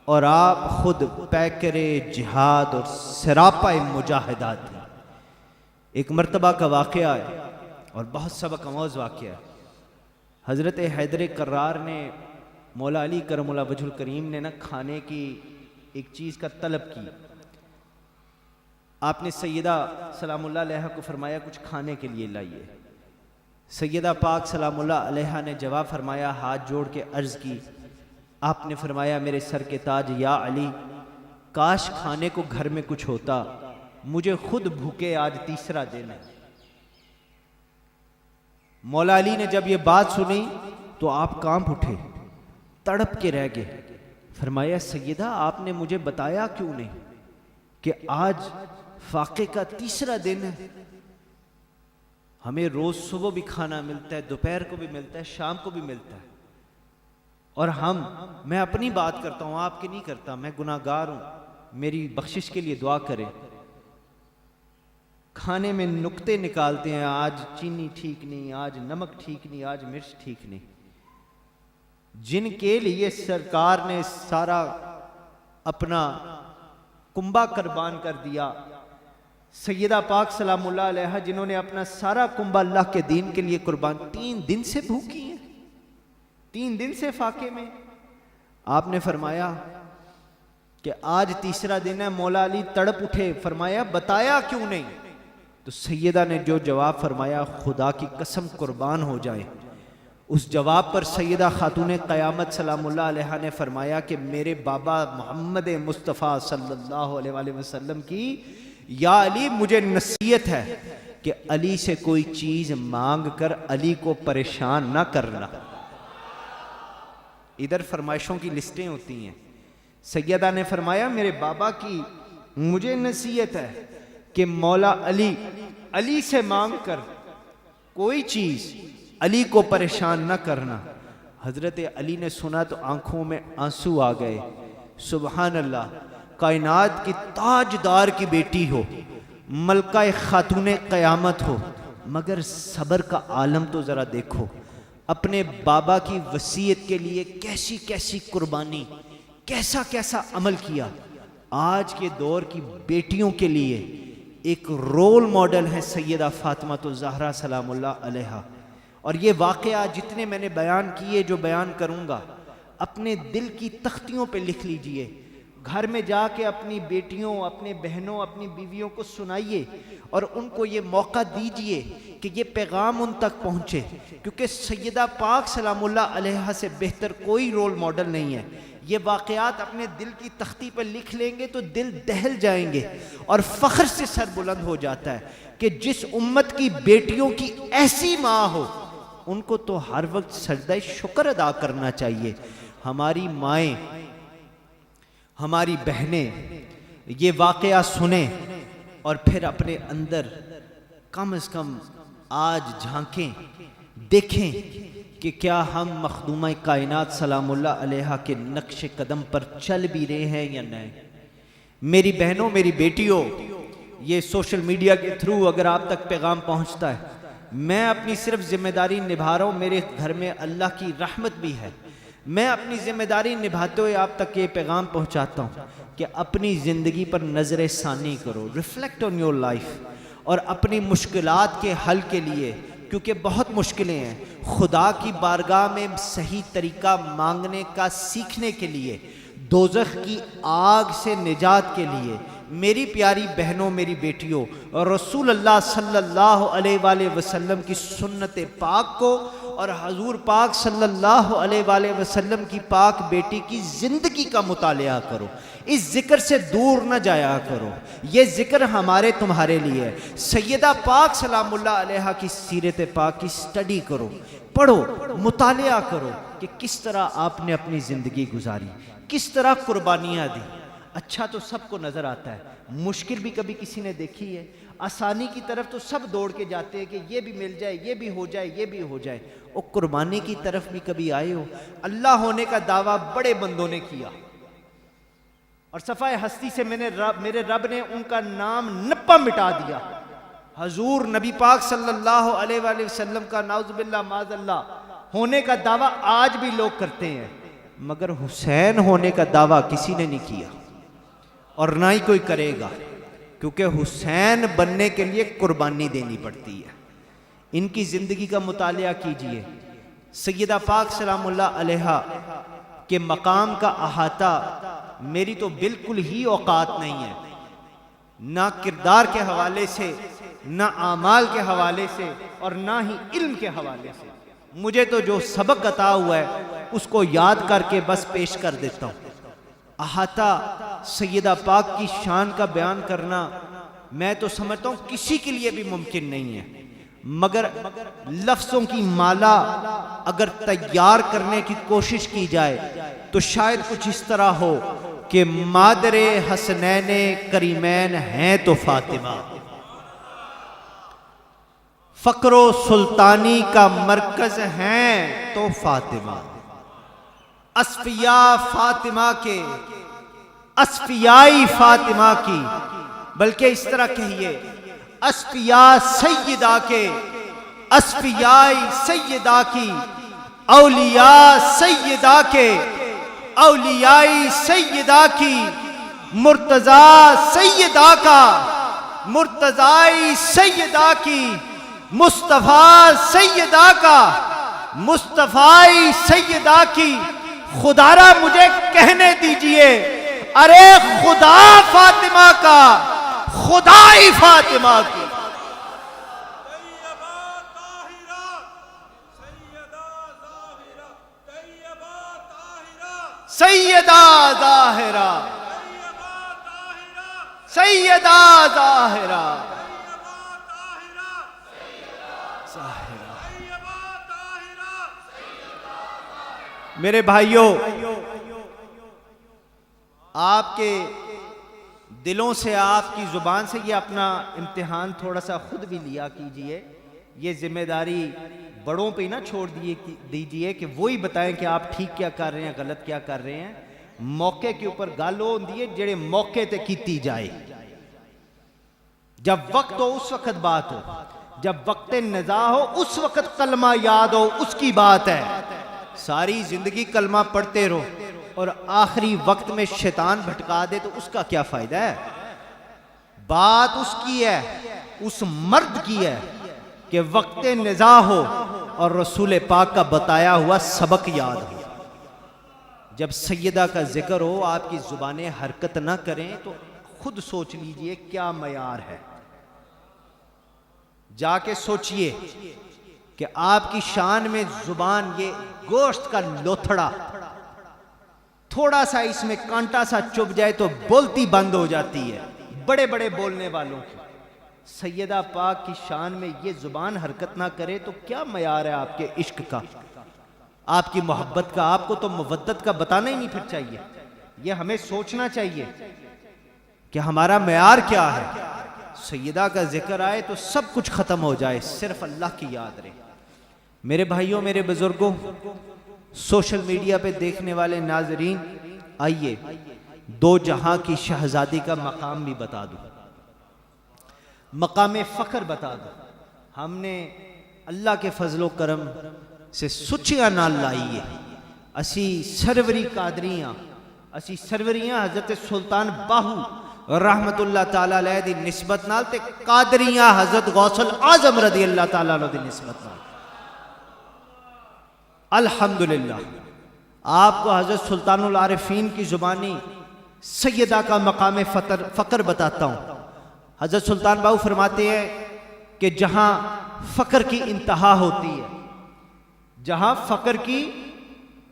اور آپ خود پیکر جہاد اور سراپا مجاہدات ہیں۔ ایک مرتبہ کا واقعہ ہے اور بہت سبق آموز واقعہ ہے۔ حضرت حیدر کرار نے، مولا علی کرم اللہ وجہ الکریم نے کھانے کی ایک چیز کا طلب کی۔ آپ نے سیدہ سلام اللہ علیہ کو فرمایا کچھ کھانے کے لیے لائیے۔ سیدہ پاک سلام اللہ علیہ نے جواب فرمایا، ہاتھ جوڑ کے عرض کی، آپ نے فرمایا میرے سر کے تاج یا علی، کاش کھانے کو گھر میں کچھ ہوتا، مجھے خود بھوکے آج تیسرا دن ہے۔ مولا علی نے جب یہ بات سنی تو آپ کانپ اٹھے، تڑپ کے رہ گئے۔ فرمایا سیدہ آپ نے مجھے بتایا کیوں نہیں کہ آج فاقے کا تیسرا دن ہے؟ ہمیں روز صبح بھی کھانا ملتا ہے، دوپہر کو بھی ملتا ہے، شام کو بھی ملتا ہے، اور میں اپنی بات کرتا ہوں، آپ کی نہیں کرتا، میں گناہگار ہوں، میری بخشش کے لیے دعا کریں۔ کھانے میں نکتے نکالتے ہیں، آج چینی ٹھیک نہیں، آج نمک ٹھیک نہیں، آج مرچ ٹھیک نہیں، جن کے لیے سرکار نے سارا اپنا کنبہ قربان کر دیا۔ سیدہ پاک سلام اللہ علیہ جنہوں نے اپنا سارا کنبہ اللہ کے دین کے لیے قربان، 3 دن سے بھوکی ہیں، 3 دن سے فاقے میں۔ آپ نے فرمایا کہ آج تیسرا دن ہے۔ مولا علی تڑپ اٹھے، فرمایا بتایا کیوں نہیں؟ تو سیدہ نے جو جواب فرمایا، خدا کی قسم قربان ہو جائے، اس جواب پر سیدہ خاتون قیامت سلام اللہ علیہ نے فرمایا کہ میرے بابا محمد مصطفیٰ صلی اللہ علیہ وآلہ وسلم کی، یا علی مجھے نصیحت ہے کہ علی سے کوئی چیز مانگ کر علی کو پریشان نہ کرنا۔ ادھر فرمائشوں کی لسٹیں ہوتی ہیں۔ سیدہ نے فرمایا میرے بابا کی مجھے نصیحت ہے کہ مولا علی سے مانگ کر کوئی چیز علی کو پریشان نہ کرنا۔ حضرت علی نے سنا تو آنکھوں میں آنسو آ گئے۔ سبحان اللہ، کائنات کی تاجدار کی بیٹی ہو، ملکہ خاتون قیامت ہو، مگر صبر کا عالم تو ذرا دیکھو۔ اپنے بابا کی وصیت کے لیے کیسی کیسی قربانی، کیسا کیسا عمل کیا۔ آج کے دور کی بیٹیوں کے لیے ایک رول ماڈل ہے سیدہ فاطمہ الزہرا سلام اللہ علیہا۔ اور یہ واقعہ جتنے میں نے بیان کیے، جو بیان کروں گا، اپنے دل کی تختیوں پہ لکھ لیجئے، گھر میں جا کے اپنی بیٹیوں، اپنے بہنوں، اپنی بیویوں کو سنائیے، اور ان کو یہ موقع دیجئے کہ یہ پیغام ان تک پہنچے، کیونکہ سیدہ پاک سلام اللہ علیہا سے بہتر کوئی رول ماڈل نہیں ہے۔ یہ واقعات اپنے دل کی تختی پر لکھ لیں گے تو دل دہل جائیں گے، اور فخر سے سر بلند ہو جاتا ہے کہ جس امت کی بیٹیوں کی ایسی ماں ہو، ان کو تو ہر وقت سجدہ شکر ادا کرنا چاہیے۔ ہماری مائیں، ہماری بہنیں یہ واقعہ سنیں اور پھر اپنے اندر کم از کم آج جھانکیں، دیکھیں کہ کیا ہم مخدومہ کائنات سلام اللہ علیہا کے نقش قدم پر چل بھی رہے ہیں یا نہیں۔ میری بہنوں، میری بیٹیوں، یہ سوشل میڈیا کے تھرو اگر آپ تک پیغام پہنچتا ہے، میں اپنی صرف ذمہ داری نبھا رہا ہوں، میرے گھر میں اللہ کی رحمت بھی ہے، میں اپنی ذمہ داری نبھاتے ہوئے آپ تک یہ پیغام پہنچاتا ہوں کہ اپنی زندگی پر نظر ثانی کرو، ریفلیکٹ آن یور لائف، اور اپنی مشکلات کے حل کے لیے کیونکہ بہت مشکلیں ہیں. خدا کی بارگاہ میں صحیح طریقہ مانگنے کا سیکھنے کے لیے، دوزخ کی آگ سے نجات کے لیے، میری پیاری بہنوں، میری بیٹیوں، رسول اللہ صلی اللہ علیہ وآلہ وسلم کی سنت پاک کو اور حضور پاک صلی اللہ علیہ وآلہ وسلم کی پاک بیٹی کی زندگی کا مطالعہ کرو. اس ذکر سے دور نہ جایا کرو. یہ ذکر ہمارے تمہارے لیے ہے. سیدہ پاک سلام اللہ علیہا کی سیرت پاک کی سٹڈی کرو، پڑھو، مطالعہ کرو کہ کس طرح آپ نے اپنی زندگی گزاری، کس طرح قربانیاں دی. اچھا تو سب کو نظر آتا ہے، مشکل بھی کبھی کسی نے دیکھی ہے؟ آسانی کی طرف تو سب دوڑ کے جاتے ہیں کہ یہ بھی مل جائے، یہ بھی ہو جائے، یہ بھی ہو جائے. اور قربانی کی طرف بھی کبھی آئے ہو؟ اللہ ہونے کا دعویٰ بڑے بندوں نے کیا اور صفائے ہستی سے میرے رب نے ان کا نام نپا مٹا دیا. حضور نبی پاک صلی اللہ علیہ وآلہ وسلم کا نعوذ باللہ معاذ اللہ ہونے کا دعویٰ آج بھی لوگ کرتے ہیں، مگر حسین ہونے کا دعویٰ کسی نے نہیں کیا اور نہ ہی کوئی کرے گا، کیونکہ حسین بننے کے لیے قربانی دینی پڑتی ہے. ان کی زندگی کا مطالعہ کیجئے. سیدہ پاک سلام اللہ علیہا کے مقام کا احاطہ میری تو بالکل ہی اوقات نہیں ہے، نہ کردار کے حوالے سے، نہ اعمال کے حوالے سے، اور نہ ہی علم کے حوالے سے. مجھے تو جو سبق عطا ہوا ہے اس کو یاد کر کے بس پیش کر دیتا ہوں. احاطہ سیدہ پاک کی شان کا بیان کرنا میں تو سمجھتا ہوں کسی کے لیے بھی ممکن نہیں ہے، مگر لفظوں کی مالا اگر تیار کرنے کی کوشش کی جائے تو شاید کچھ اس طرح ہو کہ مادر حسنین کریمین ہیں تو فاطمہ، فقر و سلطانی کا مرکز ہیں تو فاطمہ، اصفیاء فاطمہ کے، اصفیائی فاطمہ کی، بلکہ اس طرح کہیے اصفیاء سیدہ کے، اصفیائی سیدہ کی، اولیاء سیدہ کے، اولیائی سیدہ کی، مرتضی سیدہ کا، مرتضی سیدہ کی، مصطفیٰ سیدہ کا، مصطفیٰ سیدہ کی. خدا را مجھے کہنے دیجئے، ارے خدا فاطمہ کا، خدائی فاطمہ کی. سیدہ ظاہرہ، سیدہ ظاہرہ، میرے بھائیوں، آپ کے دلوں سے، آپ کی زبان سے یہ اپنا امتحان تھوڑا سا خود بھی لیا کیجئے. یہ ذمہ داری بڑوں پہ نہ چھوڑ دیجئے کہ وہی بتائیں کہ آپ ٹھیک کیا کر رہے ہیں، غلط کیا کر رہے ہیں. موقع کے اوپر گل ہوندی ہے جڑے موقع تے کیتی جائے. جب وقت ہو اس وقت بات ہو، جب وقت نزاع ہو اس وقت کلمہ یاد ہو، اس کی بات ہے. ساری زندگی کلمہ پڑھتے رہو اور آخری وقت میں شیطان بھٹکا دے تو اس کا کیا فائدہ ہے؟ بات اس کی ہے، اس مرد کی ہے کہ وقت نزاع ہو اور رسول پاک کا بتایا ہوا سبق یاد ہو. جب سیدہ کا ذکر ہو آپ کی زبانیں حرکت نہ کریں تو خود سوچ لیجئے کیا معیار ہے. جا کے سوچئے کہ آپ کی شان میں زبان یہ گوشت کا لوتھڑا تھوڑا سا اس میں کانٹا سا چبھ جائے تو بولتی بند ہو جاتی ہے بڑے بڑے بولنے والوں کی. سیدہ پاک کی شان میں یہ زبان حرکت نہ کرے تو کیا معیار ہے آپ کے عشق کا، آپ کی محبت کا؟ آپ کو تو مودت کا بتانا ہی نہیں پھر چاہیے. یہ ہمیں سوچنا چاہیے کہ ہمارا معیار کیا ہے. سیدہ کا ذکر آئے تو سب کچھ ختم ہو جائے، صرف اللہ کی یاد رہے. میرے بھائیوں، میرے بزرگوں، سوشل میڈیا پہ دیکھنے والے ناظرین، آئیے دو جہاں کی شہزادی کا مقام بھی بتا دوں، مقام فخر بتا دوں. ہم نے اللہ کے فضل و کرم سے سچیاں نال لائیے. اسی سروری قادریاں، اسی سروریاں حضرت سلطان باہو رحمت اللہ تعالی علیہ دی نسبت نال تے قادریاں حضرت غوث الاعظم رضی اللہ تعالی عنہ دی نسبت نال. الحمدللہ آپ کو حضرت سلطان العارفین کی زبانی سیدہ کا مقام فقر بتاتا ہوں. حضرت سلطان باہو فرماتے ہیں کہ جہاں فقر کی انتہا ہوتی ہے، جہاں فقر کی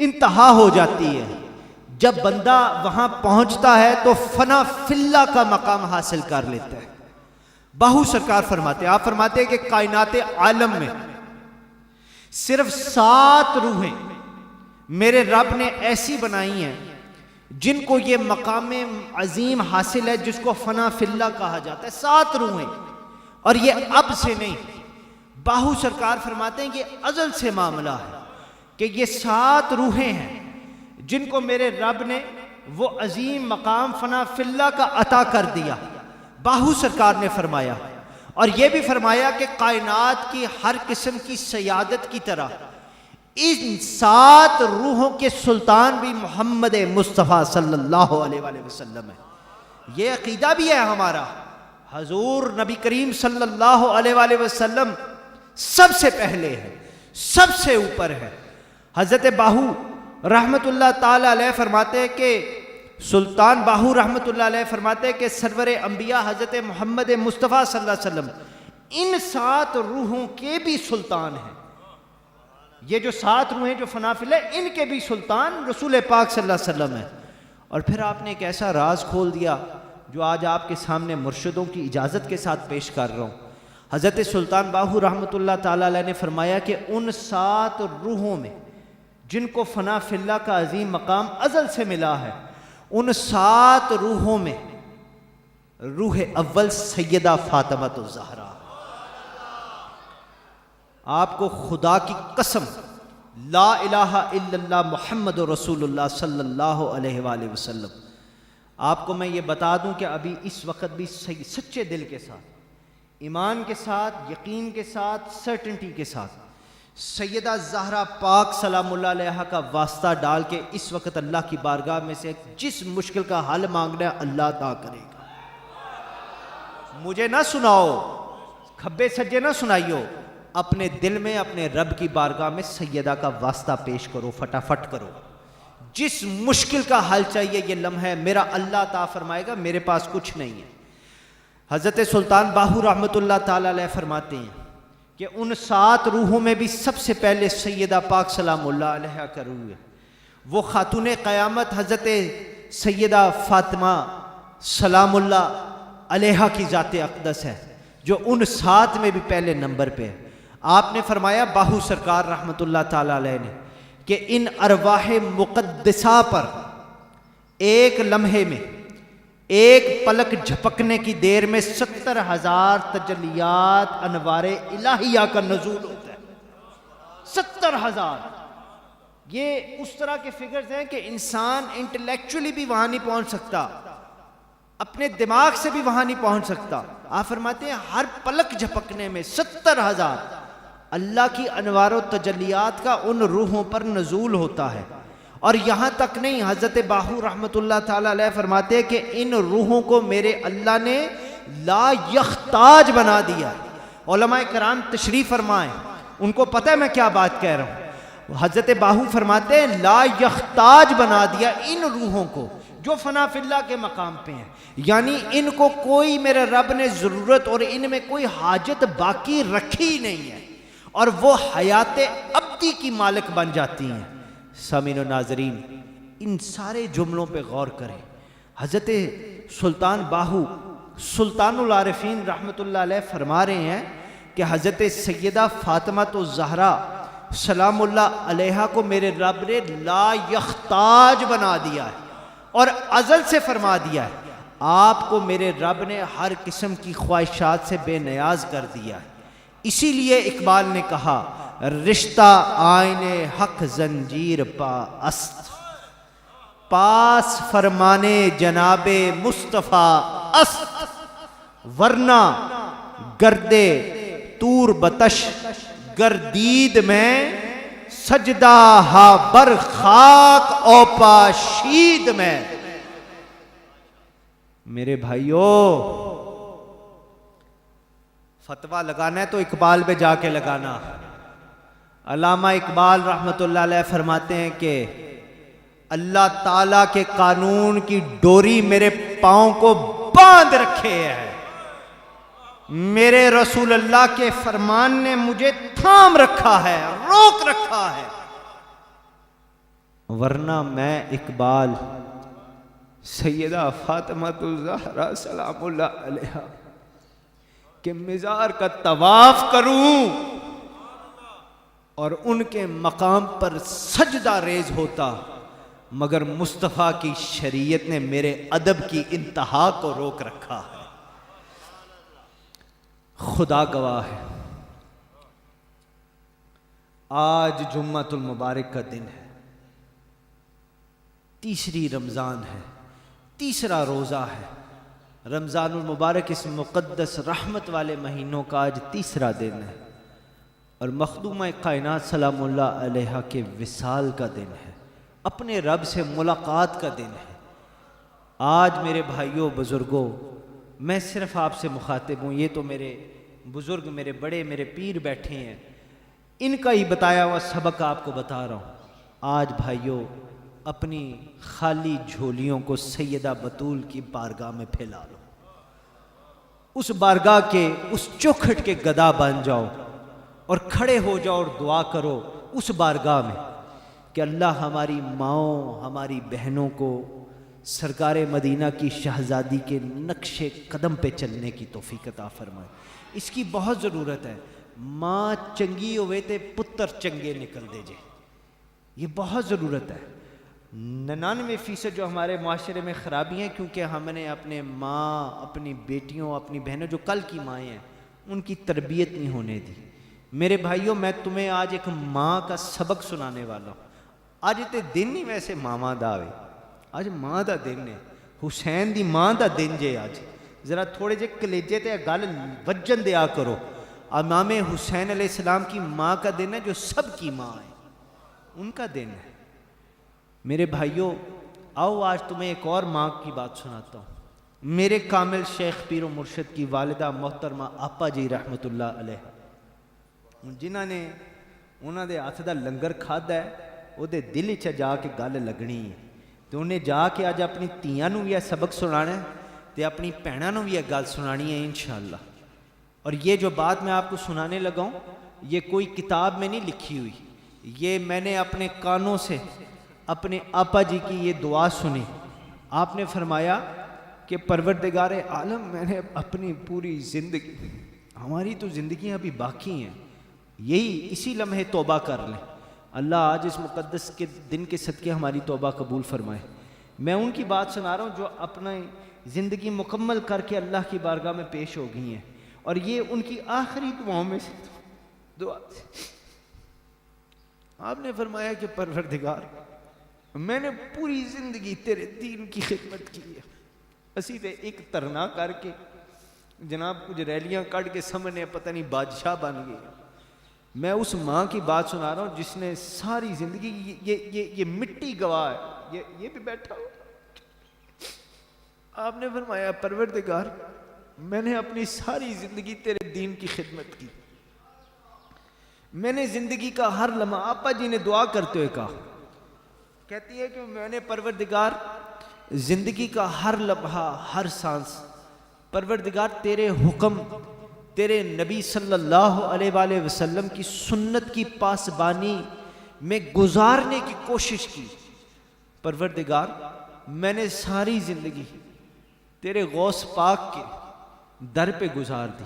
انتہا ہو جاتی ہے، جب بندہ وہاں پہنچتا ہے تو فنا فی اللہ کا مقام حاصل کر لیتا ہے. باہو سرکار فرماتے ہیں، آپ فرماتے ہیں کہ کائنات عالم میں صرف 7 روحیں میرے رب نے ایسی بنائی ہیں جن کو یہ مقام عظیم حاصل ہے جس کو فنا فی اللہ کہا جاتا ہے. 7 روحیں، اور یہ اب سے نہیں. باہو سرکار فرماتے ہیں یہ ازل سے معاملہ ہے کہ یہ 7 روحیں ہیں جن کو میرے رب نے وہ عظیم مقام فنا فی اللہ کا عطا کر دیا. باہو سرکار نے فرمایا، اور یہ بھی فرمایا کہ کائنات کی ہر قسم کی سیادت کی طرح ان 7 روحوں کے سلطان بھی محمد مصطفیٰ صلی اللہ علیہ وآلہ وسلم ہے. یہ عقیدہ بھی ہے ہمارا. حضور نبی کریم صلی اللہ علیہ وآلہ وسلم سب سے پہلے ہے، سب سے اوپر ہے. حضرت باہو رحمت اللہ تعالی علیہ فرماتے ہیں کہ سلطان باہو رحمت اللہ علیہ فرماتے ہیں کہ سرور انبیاء حضرت محمد مصطفیٰ صلی اللہ علیہ وسلم ان 7 روحوں کے بھی سلطان ہیں. یہ جو 7 روحیں جو فنا فی اللہ ان کے بھی سلطان رسول پاک صلی اللہ علیہ وسلم ہیں. اور پھر آپ نے ایک ایسا راز کھول دیا جو آج آپ کے سامنے مرشدوں کی اجازت کے ساتھ پیش کر رہا ہوں. حضرت سلطان باہو رحمت اللہ تعالی علیہ نے فرمایا کہ ان 7 روحوں میں جن کو فنا فی اللہ کا عظیم مقام ازل سے ملا ہے، ان 7 روحوں میں روح اول سیدہ فاطمہ الزہرا. آپ کو خدا کی قسم لا الہ الا اللہ محمد رسول اللہ صلی اللہ علیہ وآلہ وسلم، آپ کو میں یہ بتا دوں کہ ابھی اس وقت بھی سچے دل کے ساتھ، ایمان کے ساتھ، یقین کے ساتھ، سرٹنٹی کے ساتھ سیدہ زہرا پاک سلام اللہ علیہ کا واسطہ ڈال کے اس وقت اللہ کی بارگاہ میں سے جس مشکل کا حل مانگنا ہے اللہ عطا کرے گا. مجھے نہ سناؤ، کھبے سجے نہ سنائیو، اپنے دل میں اپنے رب کی بارگاہ میں سیدہ کا واسطہ پیش کرو، فٹافٹ کرو. جس مشکل کا حل چاہیے یہ لمحہ میرا اللہ عطا فرمائے گا، میرے پاس کچھ نہیں ہے. حضرت سلطان باہو رحمت اللہ تعالی علیہ فرماتے ہیں کہ ان 7 روحوں میں بھی سب سے پہلے سیدہ پاک سلام اللہ علیہ کا روح ہے. وہ خاتون قیامت حضرت سیدہ فاطمہ سلام اللہ علیہ کی ذات اقدس ہے جو ان 7 میں بھی پہلے نمبر پہ ہے. آپ نے فرمایا باہو سرکار رحمت اللہ تعالی علیہ نے کہ ان ارواح مقدسہ پر ایک لمحے میں، ایک پلک جھپکنے کی دیر میں 70,000 تجلیات انوار الہیہ کا نزول ہوتا ہے. 70,000. یہ اس طرح کے فگرز ہیں کہ انسان انٹلیکچولی بھی وہاں نہیں پہنچ سکتا، اپنے دماغ سے بھی وہاں نہیں پہنچ سکتا. آپ فرماتے ہیں ہر پلک جھپکنے میں 70,000 اللہ کی انوار و تجلیات کا ان روحوں پر نزول ہوتا ہے. اور یہاں تک نہیں، حضرت باہو رحمت اللہ تعالی علیہ فرماتے ہیں کہ ان روحوں کو میرے اللہ نے لا یختاج بنا دیا. علماء کرام تشریف فرمائیں، ان کو پتہ ہے میں کیا بات کہہ رہا ہوں. حضرت باہو فرماتے ہیں لا یختاج بنا دیا ان روحوں کو جو فنا فی اللہ کے مقام پہ ہیں، یعنی ان کو کوئی میرے رب نے ضرورت اور ان میں کوئی حاجت باقی رکھی نہیں ہے، اور وہ حیات ابدی کی مالک بن جاتی ہیں. سامعین و ناظرین، ان سارے جملوں پہ غور کریں. حضرت سلطان باہو سلطان العارفین رحمت اللہ علیہ فرما رہے ہیں کہ حضرت سیدہ فاطمہ الزہرا سلام اللہ علیہ کو میرے رب نے لا یختاج بنا دیا ہے اور ازل سے فرما دیا ہے آپ کو میرے رب نے ہر قسم کی خواہشات سے بے نیاز کر دیا ہے. اسی لیے اقبال نے کہا رشتہ آئین حق زنجیر پا است، پاس فرمانے جناب مصطفیٰ است، ورنہ گردے تور بتش گردید میں سجدہ ہا بر خاک او پاشید میں. میرے بھائیوں، فتویٰ لگانا ہے تو اقبال پہ جا کے لگانا۔ علامہ اقبال رحمۃ اللہ علیہ فرماتے ہیں کہ اللہ تعالیٰ کے قانون کی ڈوری میرے پاؤں کو باندھ رکھے ہے، میرے رسول اللہ کے فرمان نے مجھے تھام رکھا ہے، روک رکھا ہے، ورنہ میں اقبال سیدہ فاطمہ الزہرا سلام اللہ علیہا کہ مزار کا طواف کروں اور ان کے مقام پر سجدہ ریز ہوتا، مگر مصطفیٰ کی شریعت نے میرے ادب کی انتہا کو روک رکھا ہے۔ خدا گواہ ہے، آج جمعۃ المبارک کا دن ہے، تیسری رمضان ہے، تیسرا روزہ ہے۔ رمضان المبارک اس مقدس رحمت والے مہینوں کا آج تیسرا دن ہے، اور مخدومہ کائنات سلام اللہ علیہا کے وصال کا دن ہے، اپنے رب سے ملاقات کا دن ہے۔ آج میرے بھائیوں بزرگوں، میں صرف آپ سے مخاطب ہوں، یہ تو میرے بزرگ، میرے بڑے، میرے پیر بیٹھے ہیں، ان کا ہی بتایا ہوا سبق آپ کو بتا رہا ہوں۔ آج بھائیوں اپنی خالی جھولیوں کو سیدہ بطول کی بارگاہ میں پھیلا لو، اس بارگاہ کے اس چوکھٹ کے گدا بن جاؤ اور کھڑے ہو جاؤ اور دعا کرو اس بارگاہ میں کہ اللہ ہماری ماؤں، ہماری بہنوں کو سرکار مدینہ کی شہزادی کے نقش قدم پہ چلنے کی توفیق عطا فرمائے۔ اس کی بہت ضرورت ہے۔ ماں چنگی ہوئے تے پتر چنگے نکل دے جے، یہ بہت ضرورت ہے۔ 99% جو ہمارے معاشرے میں خرابی ہیں، کیونکہ ہم نے اپنے ماں، اپنی بیٹیوں، اپنی بہنوں جو کل کی مائیں ہیں، ان کی تربیت نہیں ہونے دی۔ میرے بھائیوں، میں تمہیں آج ایک ماں کا سبق سنانے والا ہوں۔ آج تے دن ہی ویسے ماما دا وے، آج ماں دا دن ہے، حسین دی ماں دا دن جے۔ آج ذرا تھوڑے جے کلیجے تے گل وجن دیا کرو۔ امام حسین علیہ السلام کی ماں کا دن ہے، جو سب کی ماں ہے، ان کا دن ہے۔ میرے بھائیوں، آؤ آج تمہیں ایک اور ماں کی بات سناتا ہوں۔ میرے کامل شیخ پیر و مرشد کی والدہ محترمہ آپا جی رحمت اللہ علیہ، جنہاں نے انہاں دے ہاتھ دا لنگر کھادا ہے، وہ دے دل چ جا کے گل لگنی ہے، تو انہیں جا کے آج اپنی تیاں نو بھی یہ سبق سنانا ہے، تے اپنی بہناں نو بھی یہ گل سنانی ہے انشاءاللہ۔ اور یہ جو بات میں آپ کو سنانے لگا ہوں، یہ کوئی کتاب میں نہیں لکھی ہوئی، یہ میں نے اپنے کانوں سے اپنے آپا جی کی یہ دعا سنی۔ آپ نے فرمایا کہ پروردگار عالم، میں نے اپنی پوری زندگی، ہماری تو زندگیاں ابھی باقی ہیں، یہی اسی لمحے توبہ کر لیں۔ اللہ آج اس مقدس کے دن کے صدقے ہماری توبہ قبول فرمائے۔ میں ان کی بات سنا رہا ہوں جو اپنی زندگی مکمل کر کے اللہ کی بارگاہ میں پیش ہو گئی ہیں، اور یہ ان کی آخری دعاؤں میں سے دعا۔ آپ نے فرمایا کہ پروردگار، میں نے پوری زندگی تیرے دین کی خدمت کی ہے، اسی تے ایک ترنا کر کے جناب کچھ ریلیاں کٹ کے سامنے پتہ نہیں بادشاہ بن گئے۔ میں اس ماں کی بات سنا رہا ہوں جس نے ساری زندگی، یہ مٹی گواہ ہے، یہ بھی بیٹھا ہو۔ آپ نے فرمایا پروردگار، میں نے اپنی ساری زندگی تیرے دین کی خدمت کی، میں نے زندگی کا ہر لمحہ، آپا جی نے دعا کرتے ہوئے کہا، کہتی ہے کہ میں نے پروردگار زندگی کا ہر لمحہ، ہر سانس، پروردگار تیرے حکم، تیرے نبی صلی اللہ علیہ وآلہ وسلم کی سنت کی پاسبانی میں گزارنے کی کوشش کی۔ پروردگار، میں نے ساری زندگی تیرے غوث پاک کے در پہ گزار دی،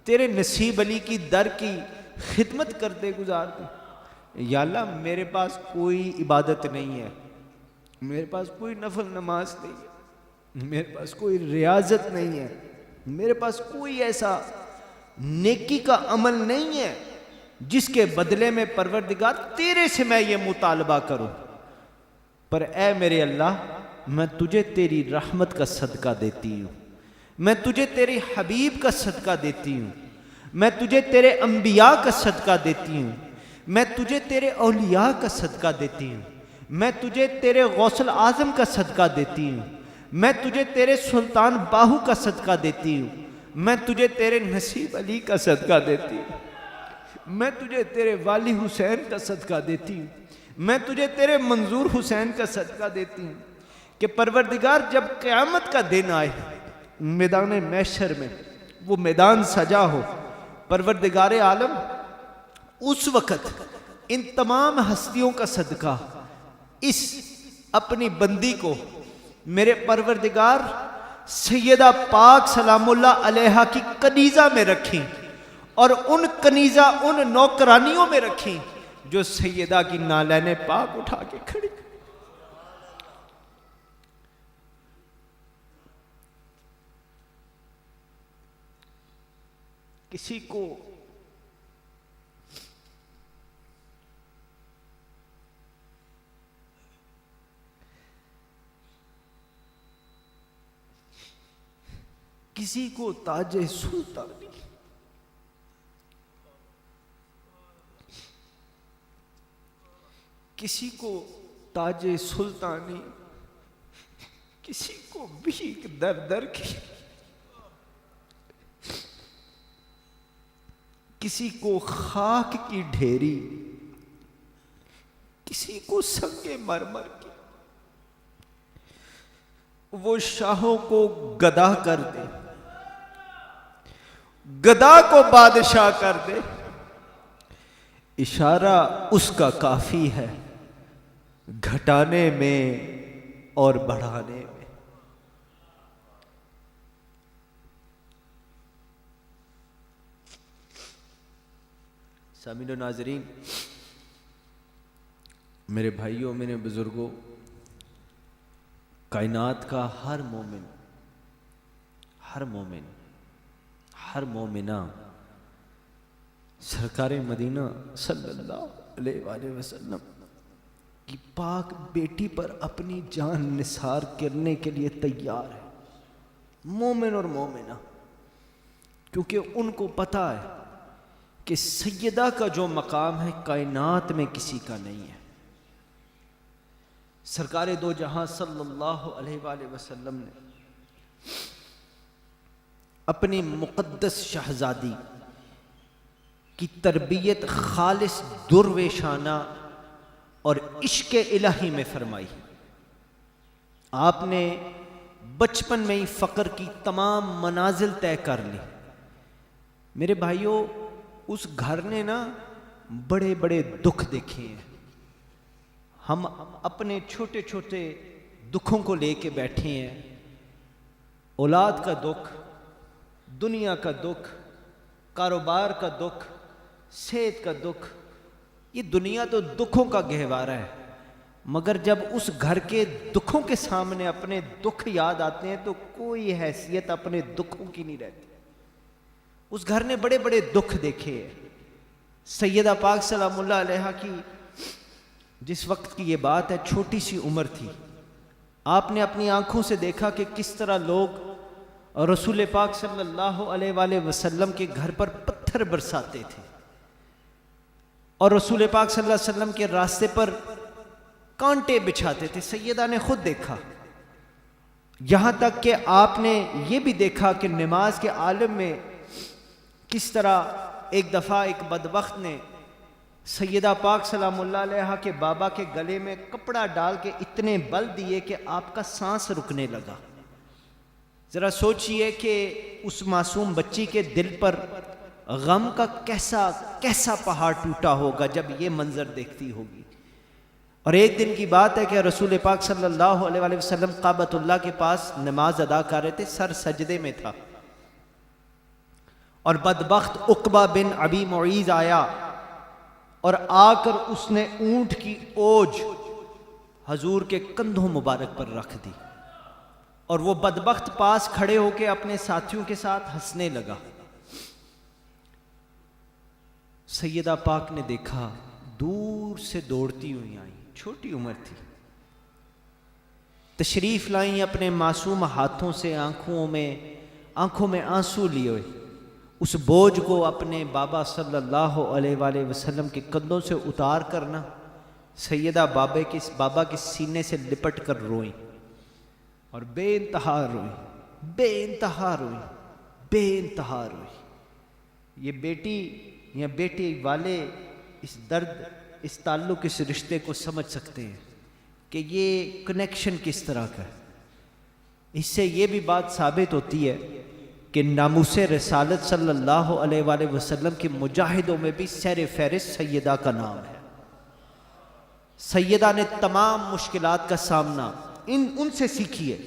تیرے نصیب علی کی در کی خدمت کرتے گزار دی۔ یا اللہ، میرے پاس کوئی عبادت نہیں ہے، میرے پاس کوئی نفل نماز نہیں ہے، میرے پاس کوئی ریاضت نہیں ہے، میرے پاس کوئی ایسا نیکی کا عمل نہیں ہے جس کے بدلے میں پروردگار تیرے سے میں یہ مطالبہ کروں، پر اے میرے اللہ، میں تجھے تیری رحمت کا صدقہ دیتی ہوں، میں تجھے تیرے حبیب کا صدقہ دیتی ہوں، میں تجھے تیرے انبیاء کا صدقہ دیتی ہوں، میں تجھے تیرے اولیاء کا صدقہ دیتی ہوں، میں تجھے تیرے غوث الاعظم کا صدقہ دیتی ہوں، میں تجھے تیرے سلطان باہو کا صدقہ دیتی ہوں، میں تجھے تیرے نصیب علی کا صدقہ دیتی ہوں، میں تجھے تیرے والی حسین کا صدقہ دیتی ہوں، میں تجھے تیرے منظور حسین کا صدقہ دیتی ہوں کہ پروردگار جب قیامت کا دن آئے، میدان محشر میں وہ میدان سجا ہو، پروردگار عالم اس وقت ان تمام ہستیوں کا صدقہ اس اپنی بندی کو میرے پروردگار سیدہ پاک سلام اللہ علیہا کی کنیزہ میں رکھیں، اور ان کنیزہ ان نوکرانیوں میں رکھیں جو سیدہ کی نالین پاک اٹھا کے کھڑی۔ کسی کو تاج سلطانی، کسی کو تاج سلطانی، کسی کو بھیک در در کی، کسی کو خاک کی ڈھیری، کسی کو سنگ مرمر کی، وہ شاہوں کو گدا کر دے، گدا کو بادشاہ کر دے، اشارہ اس کا کافی ہے گھٹانے میں اور بڑھانے میں۔ سامعین و ناظرین، میرے بھائیوں، میرے بزرگوں، کائنات کا ہر مومن، ہر مومنہ سرکار مدینہ صلی اللہ علیہ وآلہ وسلم کی پاک بیٹی پر اپنی جان نثار کرنے کے لیے تیار ہے، مومن اور مومنہ، کیونکہ ان کو پتہ ہے کہ سیدہ کا جو مقام ہے کائنات میں کسی کا نہیں ہے۔ سرکار دو جہاں صلی اللہ علیہ وآلہ وسلم نے اپنی مقدس شہزادی کی تربیت خالص درویشانہ اور عشق الہی میں فرمائی۔ آپ نے بچپن میں ہی فقر کی تمام منازل طے کر لی۔ میرے بھائیوں، اس گھر نے نا بڑے بڑے دکھ دیکھے ہیں۔ ہم اپنے چھوٹے چھوٹے دکھوں کو لے کے بیٹھے ہیں، اولاد کا دکھ، دنیا کا دکھ، کاروبار کا دکھ، صحت کا دکھ۔ یہ دنیا تو دکھوں کا گہوارہ ہے، مگر جب اس گھر کے دکھوں کے سامنے اپنے دکھ یاد آتے ہیں تو کوئی حیثیت اپنے دکھوں کی نہیں رہتی۔ اس گھر نے بڑے بڑے دکھ دیکھے ہیں۔ سیدہ پاک سلام اللہ علیہا کی جس وقت کی یہ بات ہے، چھوٹی سی عمر تھی، آپ نے اپنی آنکھوں سے دیکھا کہ کس طرح لوگ رسول پاک صلی اللہ علیہ وآلہ وسلم کے گھر پر پتھر برساتے تھے، اور رسول پاک صلی اللہ علیہ وسلم کے راستے پر کانٹے بچھاتے تھے۔ سیدہ نے خود دیکھا، یہاں تک کہ آپ نے یہ بھی دیکھا کہ نماز کے عالم میں کس طرح ایک دفعہ ایک بدبخت نے سیدہ پاک سلام اللہ علیہا کے بابا کے گلے میں کپڑا ڈال کے اتنے بل دیے کہ آپ کا سانس رکنے لگا۔ ذرا سوچئے کہ اس معصوم بچی کے دل پر غم کا کیسا پہاڑ ٹوٹا ہوگا جب یہ منظر دیکھتی ہوگی۔ اور ایک دن کی بات ہے کہ رسول پاک صلی اللہ علیہ وآلہ وسلم کعبۃ اللہ کے پاس نماز ادا کر رہے تھے، سر سجدے میں تھا، اور بدبخت عقبہ بن ابی معیط آیا اور آ کر اس نے اونٹ کی اوج حضور کے کندھوں مبارک پر رکھ دی، اور وہ بدبخت پاس کھڑے ہو کے اپنے ساتھیوں کے ساتھ ہنسنے لگا۔ سیدہ پاک نے دیکھا، دور سے دوڑتی ہوئی آئیں، چھوٹی عمر تھی، تشریف لائیں اپنے معصوم ہاتھوں سے، آنکھوں میں آنسو لیے ہوئے، اس بوجھ کو اپنے بابا صلی اللہ علیہ وآلہ وسلم کے کندھوں سے اتار کرنا، سیدہ بابا کے سینے سے لپٹ کر روئیں۔ اور بے انتہا روئی، بے انتہا روئی، بے انتہا روئی۔ یہ بیٹی یا بیٹے والے اس درد، اس تعلق، اس رشتے کو سمجھ سکتے ہیں کہ یہ کنیکشن کس طرح کا ہے۔ اس سے یہ بھی بات ثابت ہوتی ہے کہ ناموس رسالت صلی اللہ علیہ وآلہ وسلم کے مجاہدوں میں بھی سیر فہرست سیدہ کا نام ہے۔ سیدہ نے تمام مشکلات کا سامنا ان سے سیکھی ہے،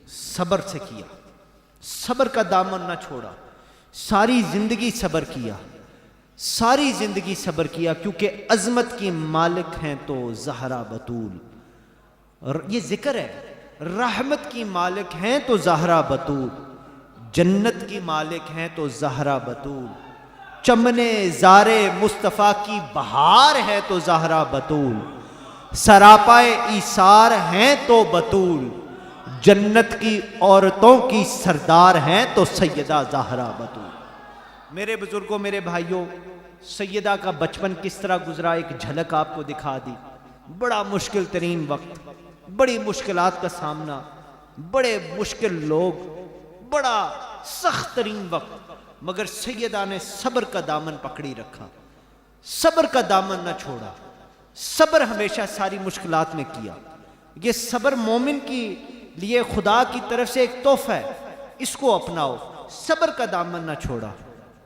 صبر سے کیا، صبر کا دامن نہ چھوڑا، ساری زندگی صبر کیا، ساری زندگی صبر کیا، کیونکہ عظمت کی مالک ہیں تو زہرا بطول، یہ ذکر ہے، رحمت کی مالک ہیں تو زہرا بطول، جنت کی مالک ہیں تو زہرا بطول، چمنے زارے مصطفیٰ کی بہار ہے تو زہرا بطول، سراپائے ایثار ہیں تو بطول، جنت کی عورتوں کی سردار ہیں تو سیدہ زہرا بطول۔ میرے بزرگوں، میرے بھائیوں، سیدہ کا بچپن کس طرح گزرا ایک جھلک آپ کو دکھا دی۔ بڑا مشکل ترین وقت، بڑی مشکلات کا سامنا، بڑے مشکل لوگ، بڑا سخت ترین وقت، مگر سیدہ نے صبر کا دامن پکڑی رکھا، صبر کا دامن نہ چھوڑا، صبر ہمیشہ ساری مشکلات میں کیا۔ یہ صبر مومن کی لیے خدا کی طرف سے ایک تحفہ ہے، اس کو اپناؤ، صبر کا دامن نہ چھوڑا۔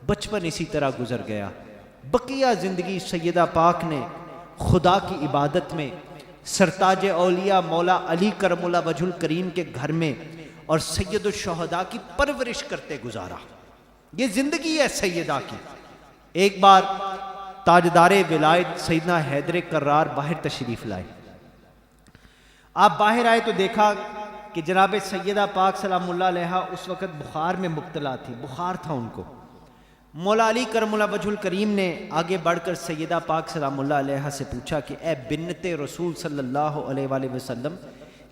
بچپن اسی طرح گزر گیا، بقیہ زندگی سیدہ پاک نے خدا کی عبادت میں سرتاج اولیاء مولا علی کرم اللہ وجہ الکریم کے گھر میں اور سید الشہداء کی پرورش کرتے گزارا۔ یہ زندگی ہے سیدہ کی۔ ایک بار تاجدار ولایت سیدنا حیدر کرار باہر تشریف لائے۔ آپ باہر آئے تو دیکھا کہ جناب سیدہ پاک سلام اللہ علیہا اس وقت بخار میں مبتلا تھی، بخار تھا ان کو۔ مولا علی کرم اللہ وجہ الکریم نے آگے بڑھ کر سیدہ پاک سلام اللہ علیہا سے پوچھا کہ اے بنت رسول صلی اللہ علیہ وآلہ وسلم،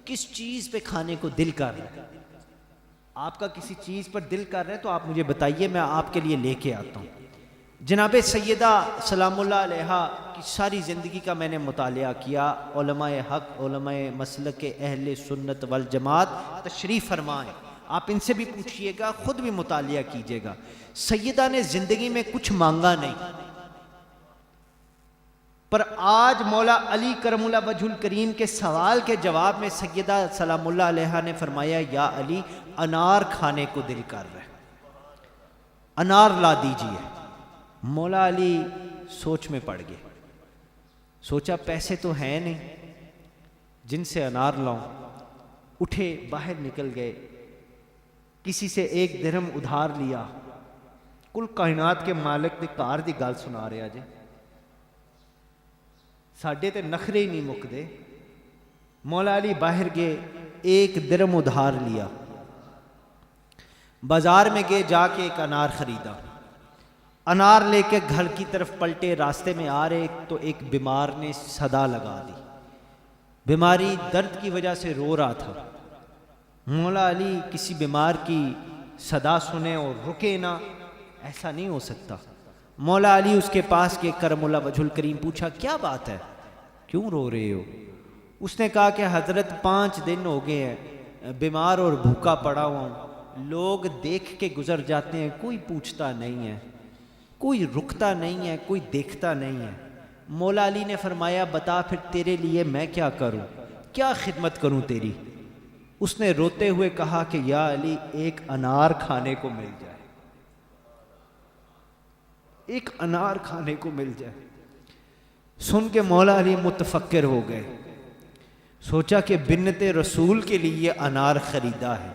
کس چیز پہ کھانے کو دل کر رہا ہے؟ آپ کا کسی چیز پر دل کر رہا ہے تو آپ مجھے بتائیے، میں آپ کے لیے لے کے آتا ہوں۔ جناب سیدہ سلام اللہ علیہا کی ساری زندگی کا میں نے مطالعہ کیا۔ علماء حق، علماء مسلک اہل سنت والجماعت تشریف فرمائیں، آپ ان سے بھی پوچھئے گا، خود بھی مطالعہ کیجئے گا۔ سیدہ نے زندگی میں کچھ مانگا نہیں، پر آج مولا علی کرم اللہ وجہ الکریم کے سوال کے جواب میں سیدہ سلام اللہ علیہا نے فرمایا، یا علی، انار کھانے کو دل کر رہا ہے، انار لا دیجئے۔ مولا علی سوچ میں پڑ گئے، سوچا پیسے تو ہیں نہیں جن سے انار لاؤں۔ اٹھے، باہر نکل گئے، کسی سے 1 درہم ادھار لیا۔ کل کائنات کے مالک نے کار دی گل سنا رہا جی، ساڈے تے نخرے ہی نہیں مکدے۔ مولا علی باہر گئے، 1 درہم ادھار لیا، بازار میں گئے، جا کے ایک انار خریدا، انار لے کے گھر کی طرف پلٹے، راستے میں آ رہے تو ایک بیمار نے صدا لگا دی، بیماری درد کی وجہ سے رو رہا تھا۔ مولا علی کسی بیمار کی صدا سنے اور رکے نہ، ایسا نہیں ہو سکتا۔ مولا علی اس کے پاس کے کرم اللہ وجہ الکریم، پوچھا کیا بات ہے، کیوں رو رہے ہو؟ اس نے کہا کہ حضرت 5 دن ہو گئے ہیں بیمار اور بھوکا پڑا ہوا ہوں، لوگ دیکھ کے گزر جاتے ہیں، کوئی پوچھتا نہیں ہے، کوئی رکتا نہیں ہے، کوئی دیکھتا نہیں ہے۔ مولا علی نے فرمایا بتا پھر تیرے لیے میں کیا کروں، کیا خدمت کروں تیری؟ اس نے روتے ہوئے کہا کہ یا علی، 1 انار کھانے کو مل جائے، 1 انار کھانے کو مل جائے۔ سن کے مولا علی متفکر ہو گئے، سوچا کہ بنت رسول کے لیے انار خریدا ہے،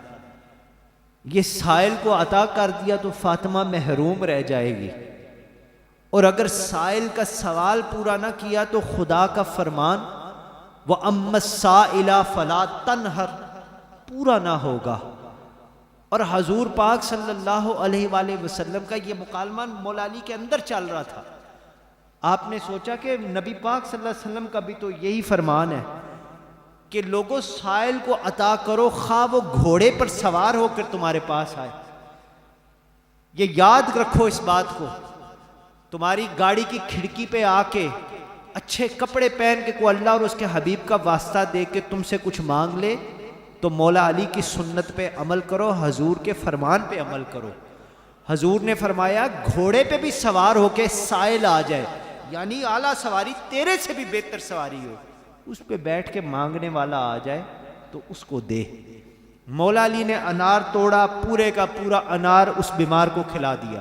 یہ سائل کو عطا کر دیا تو فاطمہ محروم رہ جائے گی، اور اگر سائل کا سوال پورا نہ کیا تو خدا کا فرمان وَأَمَّا السَّائِلَ فَلَا تَنْهَرْ پورا نہ ہوگا۔ اور حضور پاک صلی اللہ علیہ وآلہ وسلم کا یہ مکالمہ مولا علی کے اندر چل رہا تھا۔ آپ نے سوچا کہ نبی پاک صلی اللہ علیہ وسلم کا بھی تو یہی فرمان ہے کہ لوگوں سائل کو عطا کرو، خواہ وہ گھوڑے پر سوار ہو کر تمہارے پاس آئے۔ یہ یاد رکھو اس بات کو، تمہاری گاڑی کی کھڑکی پہ آ کے اچھے کپڑے پہن کے کوئی اللہ اور اس کے حبیب کا واسطہ دے کے تم سے کچھ مانگ لے تو مولا علی کی سنت پہ عمل کرو، حضور کے فرمان پہ عمل کرو۔ حضور نے فرمایا گھوڑے پہ بھی سوار ہو کے سائل آ جائے، یعنی اعلیٰ سواری، تیرے سے بھی بہتر سواری ہو، اس پہ بیٹھ کے مانگنے والا آ جائے تو اس کو دے۔ مولا علی نے انار توڑا، پورے کا پورا انار اس بیمار کو کھلا دیا۔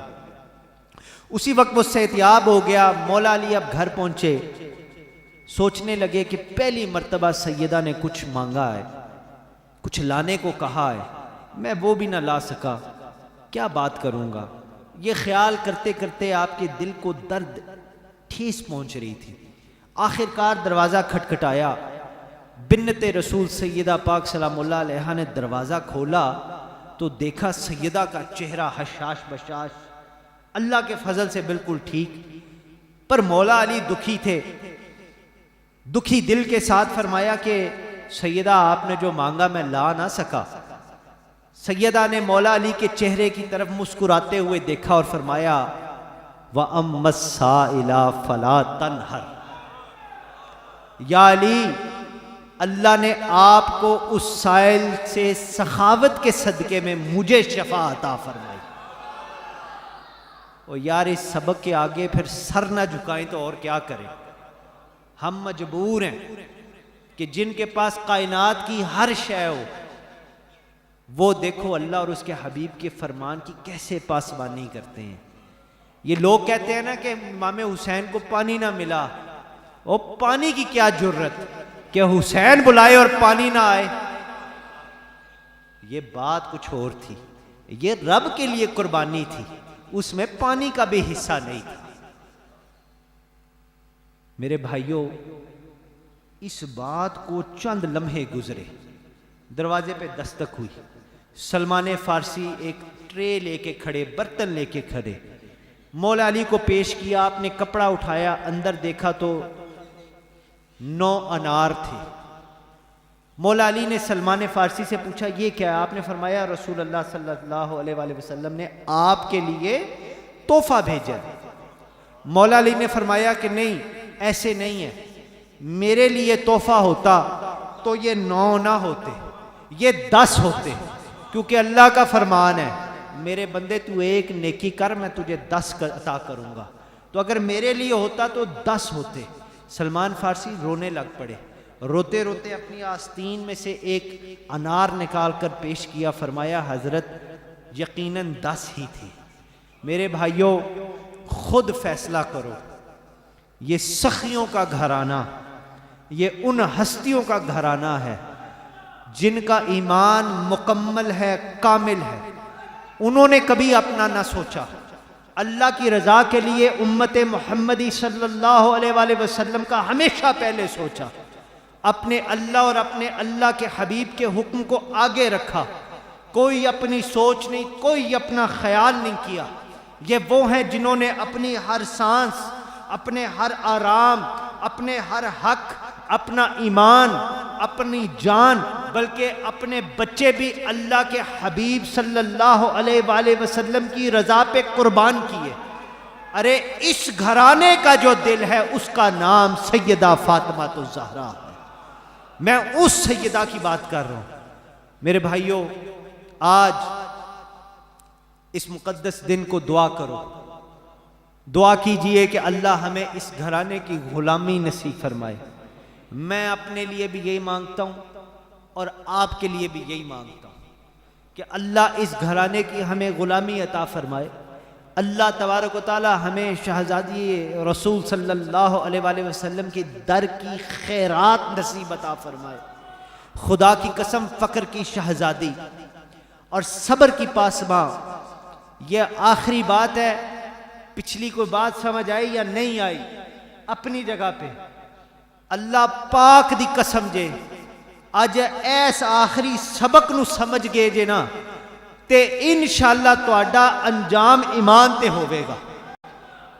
اسی وقت وہ صحتیاب ہو گیا۔ مولا علی اب گھر پہنچے، سوچنے لگے کہ پہلی مرتبہ سیدہ نے کچھ مانگا ہے، کچھ لانے کو کہا ہے، میں وہ بھی نہ لا سکا، کیا بات کروں گا۔ یہ خیال کرتے کرتے آپ کے دل کو درد ٹھیس پہنچ رہی تھی۔ آخر کار دروازہ کھٹکھٹایا، بنت رسول سیدہ پاک سلام اللہ علیہا نے دروازہ کھولا تو دیکھا سیدہ کا چہرہ حشاش بشاش، اللہ کے فضل سے بالکل ٹھیک، پر مولا علی دکھی تھے۔ دکھی دل کے ساتھ فرمایا کہ سیدہ آپ نے جو مانگا میں لا نہ سکا۔ سیدہ نے مولا علی کے چہرے کی طرف مسکراتے ہوئے دیکھا اور فرمایا وَأَمَّ السَّائِلَ فَلَا تَنْهَرْ، یا علی اللہ نے آپ کو اس سائل سے سخاوت کے صدقے میں مجھے شفا عطا فرمائی۔ اور یار اس سبق کے آگے پھر سر نہ جھکائیں تو اور کیا کریں۔ ہم مجبور ہیں کہ جن کے پاس کائنات کی ہر شے ہو، وہ دیکھو اللہ اور اس کے حبیب کے فرمان کی کیسے پاسبانی کرتے ہیں۔ یہ لوگ کہتے ہیں نا کہ امام حسین کو پانی نہ ملا، وہ پانی کی کیا جرت کہ حسین بلائے اور پانی نہ آئے، یہ بات کچھ اور تھی۔ یہ رب کے لیے قربانی تھی، اس میں پانی کا بھی حصہ نہیں تھا۔ میرے بھائیوں، اس بات کو چند لمحے گزرے، دروازے پہ دستک ہوئی۔ سلمان فارسی ایک ٹرے لے کے کھڑے، برتن لے کے کھڑے، مولا علی کو پیش کیا۔ آپ نے کپڑا اٹھایا، اندر دیکھا تو 9 انار تھے۔ مولا علی نے سلمان فارسی سے پوچھا یہ کیا ہے؟ آپ نے فرمایا رسول اللہ صلی اللہ علیہ وآلہ وسلم نے آپ کے لیے تحفہ بھیجا۔ مولا علی نے فرمایا کہ نہیں، ایسے نہیں ہے، میرے لیے تحفہ ہوتا تو یہ 9 نہ ہوتے، یہ 10 ہوتے، کیونکہ اللہ کا فرمان ہے میرے بندے تو ایک نیکی کر میں تجھے 10 عطا کروں گا، تو اگر میرے لیے ہوتا تو 10 ہوتے۔ سلمان فارسی رونے لگ پڑے، روتے روتے اپنی آستین میں سے ایک انار نکال کر پیش کیا، فرمایا حضرت یقیناً 10 ہی تھی۔ میرے بھائیوں خود فیصلہ کرو، یہ سخیوں کا گھرانہ، یہ ان ہستیوں کا گھرانہ ہے جن کا ایمان مکمل ہے، کامل ہے۔ انہوں نے کبھی اپنا نہ سوچا، اللہ کی رضا کے لیے امت محمدی صلی اللہ علیہ وآلہ وسلم کا ہمیشہ پہلے سوچا، اپنے اللہ اور اپنے اللہ کے حبیب کے حکم کو آگے رکھا، کوئی اپنی سوچ نہیں، کوئی اپنا خیال نہیں کیا۔ یہ وہ ہیں جنہوں نے اپنی ہر سانس، اپنے ہر آرام، اپنے ہر حق، اپنا ایمان، اپنی جان، بلکہ اپنے بچے بھی اللہ کے حبیب صلی اللہ علیہ وآلہ وسلم کی رضا پہ قربان کیے۔ ارے اس گھرانے کا جو دل ہے اس کا نام سیدہ فاطمہ الزہرا ہے۔ میں اس سیدہ کی بات کر رہا ہوں۔ میرے بھائیوں، آج اس مقدس دن کو دعا کرو، دعا کیجئے کہ اللہ ہمیں اس گھرانے کی غلامی نصیب فرمائے۔ میں اپنے لیے بھی یہی مانگتا ہوں اور آپ کے لیے بھی یہی مانگتا ہوں کہ اللہ اس گھرانے کی ہمیں غلامی عطا فرمائے۔ اللہ تبارک و تعالی ہمیں شہزادی رسول صلی اللہ علیہ وآلہ وسلم کی در کی خیرات نصیب عطا فرمائے۔ خدا کی قسم، فقر کی شہزادی اور صبر کی پاسباں، یہ آخری بات ہے۔ پچھلی کوئی بات سمجھ آئی یا نہیں آئی اپنی جگہ پہ، اللہ پاک دی قسم جے اج ایس آخری سبق نو سمجھ گئے جے نا تے انشاءاللہ تہاڈا انجام ایمان تے ہوے گا،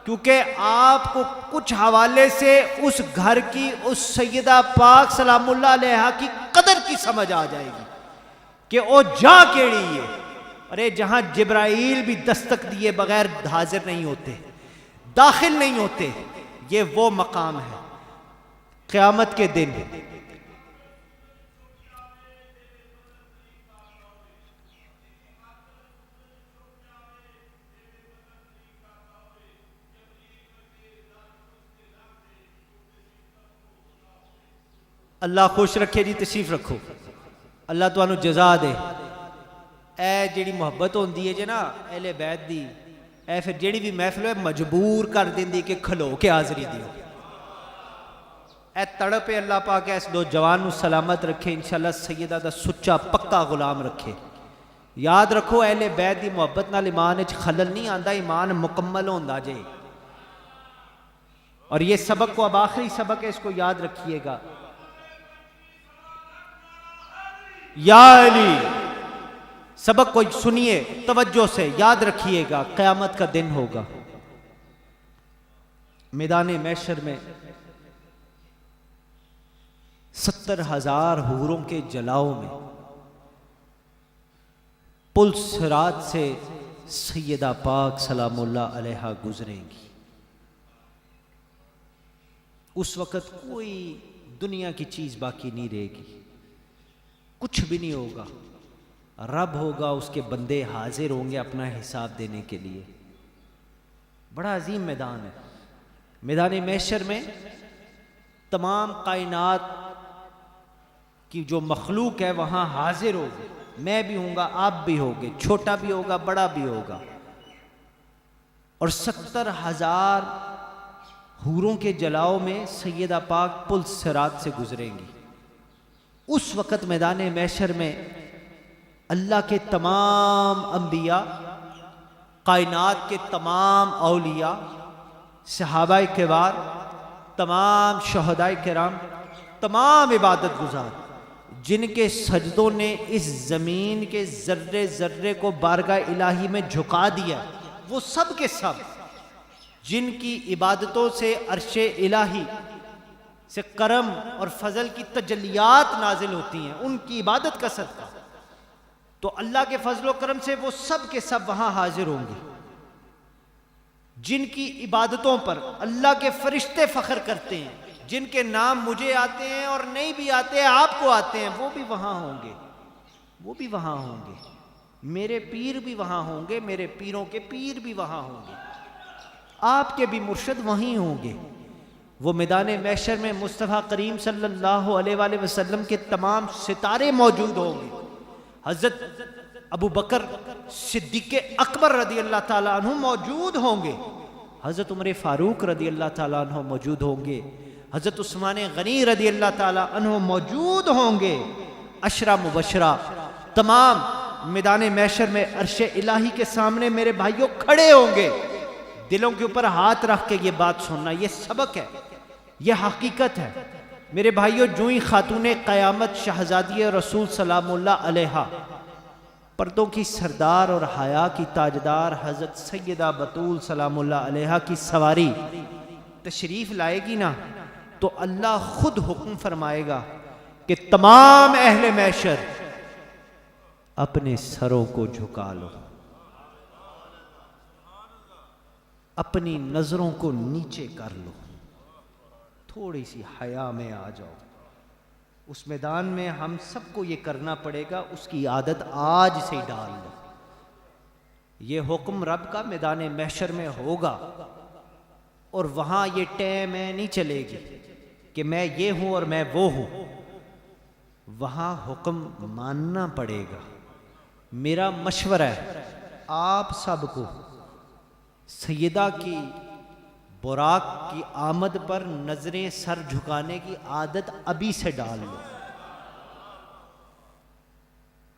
کیونکہ آپ کو کچھ حوالے سے اس گھر کی، اس سیدہ پاک سلام اللہ علیہا کی قدر کی سمجھ آ جائے گی کہ او جا کیڑی ہے۔ ارے جہاں جبرائیل بھی دستک دیے بغیر حاضر نہیں ہوتے، داخل نہیں ہوتے، یہ وہ مقام ہے۔ قیامت کے دن اللہ خوش رکھے جی، تشریف رکھو، اللہ تانوں جزا دے۔ اے جیڑی محبت ہوندی ہے جی نا اہل بیت دی، اے پھر جیڑی بھی محفل ہے مجبور کر دیندی کہ کھلو کے حاضری دیو۔ اے تڑپے اللہ پاک اس دو جوان نو سلامت رکھے، انشاءاللہ سیدہ دا سچا پکا غلام رکھے۔ یاد رکھو اہل بیت دی محبت نال ایمان وچ خلل نہیں آندا، ایمان مکمل ہوندا جے۔ اور یہ سبق کو اب آخری سبق ہے، اس کو یاد رکھیے گا۔ یا علی، سبق کو سنیے توجہ سے، یاد رکھیے گا، قیامت کا دن ہوگا، میدان محشر میں 70,000 حوروں کے جلاؤ میں پل صراط سے سیدہ پاک سلام اللہ علیہا گزریں گی۔ اس وقت کوئی دنیا کی چیز باقی نہیں رہے گی، کچھ بھی نہیں ہوگا، رب ہوگا، اس کے بندے حاضر ہوں گے اپنا حساب دینے کے لیے۔ بڑا عظیم میدان ہے۔ میدان محشر میں تمام کائنات کی جو مخلوق ہے وہاں حاضر ہوگی، میں بھی ہوں گا، آپ بھی ہوگے، چھوٹا بھی ہوگا، بڑا بھی ہوگا، اور 70,000 حوروں کے جلاؤ میں سیدہ پاک پل صراط سے گزریں گی۔ اس وقت میدان محشر میں اللہ کے تمام انبیاء، کائنات کے تمام اولیاء، صحابہ کبار، تمام شہداء کرام، تمام عبادت گزار جن کے سجدوں نے اس زمین کے ذرے ذرے کو بارگاہ الہی میں جھکا دیا، وہ سب کے سب جن کی عبادتوں سے عرش الہی سے کرم اور فضل کی تجلیات نازل ہوتی ہیں، ان کی عبادت کا صدقہ، تو اللہ کے فضل و کرم سے وہ سب کے سب وہاں حاضر ہوں گے۔ جن کی عبادتوں پر اللہ کے فرشتے فخر کرتے ہیں، جن کے نام مجھے آتے ہیں اور نہیں بھی آتے ہیں، آپ کو آتے ہیں، وہ بھی وہاں ہوں گے، وہ بھی وہاں ہوں گے، میرے پیر بھی وہاں ہوں گے، میرے پیروں کے پیر بھی وہاں ہوں گے، آپ کے بھی مرشد وہیں ہوں گے۔ وہ میدان محشر میں مصطفیٰ کریم صلی اللہ علیہ وآلہ وسلم کے تمام ستارے موجود ہوں گے۔ حضرت ابو بکر صدیق اکبر رضی اللہ تعالیٰ عنہ موجود ہوں گے، حضرت عمر فاروق رضی اللہ تعالیٰ عنہ موجود ہوں گے، حضرت عثمان غنی رضی اللہ تعالیٰ عنہ موجود ہوں گے۔ عشرہ مبشرہ تمام میدان محشر میں عرش الہی کے سامنے میرے بھائیوں کھڑے ہوں گے۔ دلوں کے اوپر ہاتھ رکھ کے یہ بات سننا، یہ سبق ہے، یہ حقیقت ہے میرے بھائیوں۔ جو ہی خاتون قیامت شہزادی رسول سلام اللہ علیہا، پردوں کی سردار اور حیا کی تاجدار حضرت سیدہ بطول سلام اللہ علیہا کی سواری تشریف لائے گی نا، تو اللہ خود حکم فرمائے گا کہ تمام اہل محشر اپنے سروں کو جھکا لو، اپنی نظروں کو نیچے کر لو، تھوڑی سی حیا میں آ جاؤ۔ اس میدان میں ہم سب کو یہ کرنا پڑے گا، اس کی عادت آج سے ہی ڈال لو۔ یہ حکم رب کا میدان محشر میں ہوگا، اور وہاں یہ ٹیم میں نہیں چلے گی کہ میں یہ ہوں اور میں وہ ہوں، وہاں حکم ماننا پڑے گا۔ میرا مشورہ ہے آپ سب کو، سیدہ کی براق کی آمد پر نظریں سر جھکانے کی عادت ابھی سے ڈال لو۔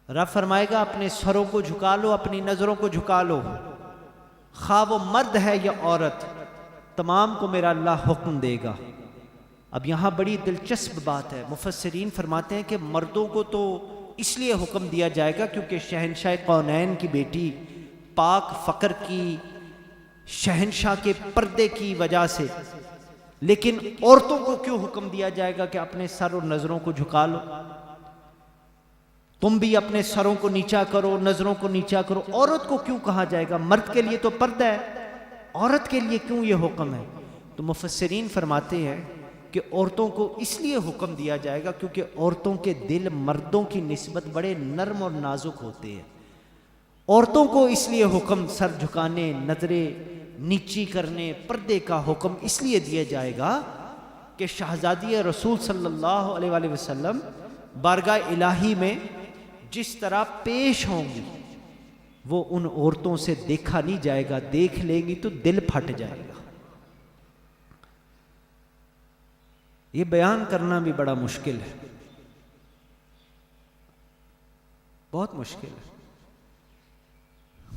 رب فرمائے گا اپنے سروں کو جھکا لو، اپنی نظروں کو جھکا لو، خواہ وہ مرد ہے یا عورت، تمام کو میرا اللہ حکم دے گا۔ اب یہاں بڑی دلچسپ بات ہے، مفسرین فرماتے ہیں کہ مردوں کو تو اس لیے حکم دیا جائے گا کیونکہ شہنشاہ کونین کی بیٹی پاک فقر کی شہنشاہ کے پردے کی وجہ سے، لیکن عورتوں کو کیوں حکم دیا جائے گا کہ اپنے سر اور نظروں کو جھکا لو؟ تم بھی اپنے سروں کو نیچا کرو، نظروں کو نیچا کرو۔ عورت کو کیوں کہا جائے گا؟ مرد کے لیے تو پردہ ہے، عورت کے لیے کیوں یہ حکم ہے؟ تو مفسرین فرماتے ہیں کہ عورتوں کو اس لیے حکم دیا جائے گا کیونکہ عورتوں کے دل مردوں کی نسبت بڑے نرم اور نازک ہوتے ہیں۔ عورتوں کو اس لیے حکم سر جھکانے، نظریں نیچی کرنے، پردے کا حکم اس لیے دیا جائے گا کہ شہزادی رسول صلی اللہ علیہ وآلہ وسلم بارگاہ الہی میں جس طرح پیش ہوں گی وہ ان عورتوں سے دیکھا نہیں جائے گا، دیکھ لیں گی تو دل پھٹ جائے گا۔ یہ بیان کرنا بھی بڑا مشکل ہے، بہت مشکل ہے۔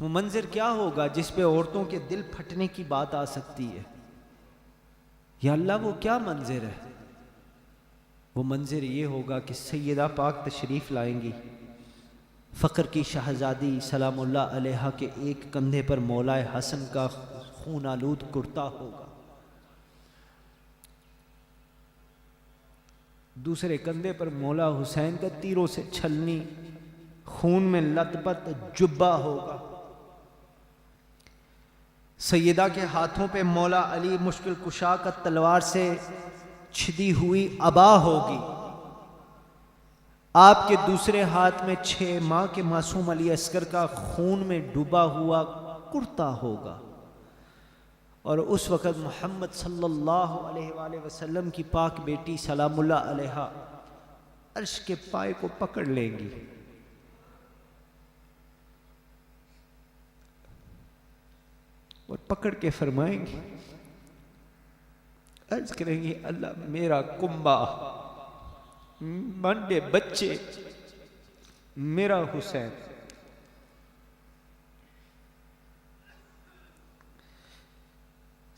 وہ منظر کیا ہوگا جس پہ عورتوں کے دل پھٹنے کی بات آ سکتی ہے؟ یا اللہ وہ کیا منظر ہے؟ وہ منظر یہ ہوگا کہ سیدہ پاک تشریف لائیں گی، فقر کی شہزادی سلام اللہ علیہا کے ایک کندھے پر مولا حسن کا خون آلود کرتا ہوگا، دوسرے کندھے پر مولا حسین کا تیروں سے چھلنی خون میں لت پت جبہ ہوگا، سیدہ کے ہاتھوں پہ مولا علی مشکل کشا کا تلوار سے چھدی ہوئی عبا ہوگی، آپ کے دوسرے ہاتھ میں 6 ماہ کے معصوم علی اصغر کا خون میں ڈوبا ہوا کرتا ہوگا، اور اس وقت محمد صلی اللہ علیہ وآلہ وسلم کی پاک بیٹی سلام اللہ علیہا عرش کے پائے کو پکڑ لیں گی، اور پکڑ کے فرمائیں گی، عرض کریں گی اللہ میرا کنبہ، منڈے بچے، میرا حسین۔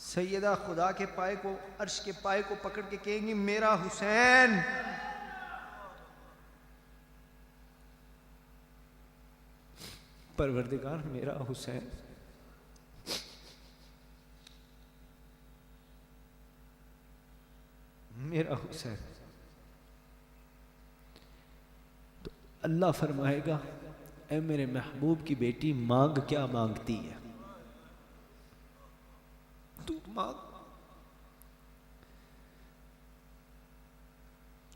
سیدہ خدا کے پائے کو، عرش کے پائے کو پکڑ کے کہیں گی میرا حسین۔ پروردگار میرا حسین، میرا حسین۔ تو اللہ فرمائے گا اے میرے محبوب کی بیٹی مانگ کیا مانگتی ہے؟ تو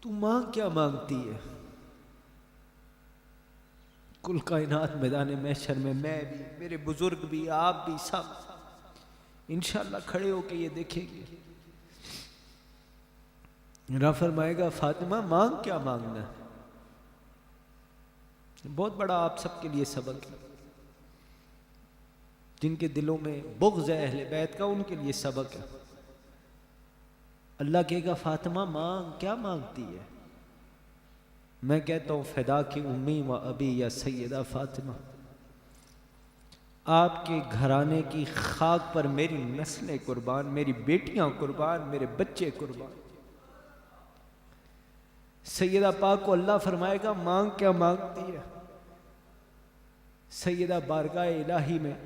مانگ کیا مانگتی ہے؟ کل کائنات میدان محشر میں میں بھی، میرے بزرگ بھی، آپ بھی، سب انشاءاللہ کھڑے ہو کے یہ دیکھیں گے۔ رب فرمائے گا فاطمہ مانگ کیا مانگنا ہے؟ بہت بڑا آپ سب کے لیے سبق ہے، جن کے دلوں میں بغض ہے اہل بیت کا ان کے لیے سبق ہے۔ اللہ کہے گا فاطمہ مانگ کیا مانگتی ہے؟ میں کہتا ہوں فدا کی امی و ابی یا سیدہ فاطمہ، آپ کے گھرانے کی خاک پر میری نسلیں قربان، میری بیٹیاں قربان، میرے بچے قربان۔ سیدہ پاک کو اللہ فرمائے گا مانگ کیا مانگتی ہے؟ سیدہ بارگاہ الہی میں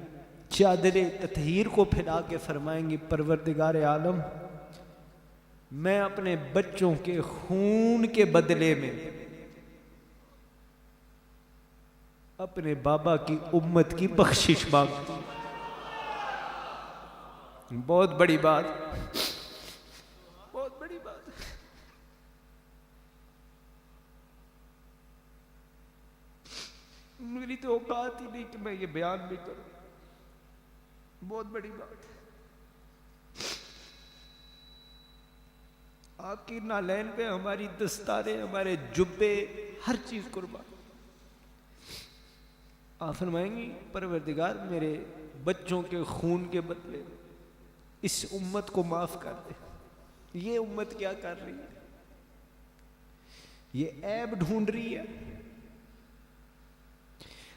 چادر تطہیر کو پھیلا کے فرمائیں گی پروردگار عالم میں اپنے بچوں کے خون کے بدلے میں اپنے بابا کی امت کی بخشش مانگتی ہوں۔ بہت بڑی بات، بہت بڑی بات۔ میری تو اوقات ہی نہیں کہ میں یہ بیان بھی کروں، بہت بڑی بات۔ آپ کی نالین پہ ہماری دستاریں، ہمارے جبے، ہر چیز قربان۔ آپ فرمائیں گی پروردگار میرے بچوں کے خون کے بدلے اس امت کو معاف کر دے۔ یہ امت کیا کر رہی ہے؟ یہ عیب ڈھونڈ رہی ہے۔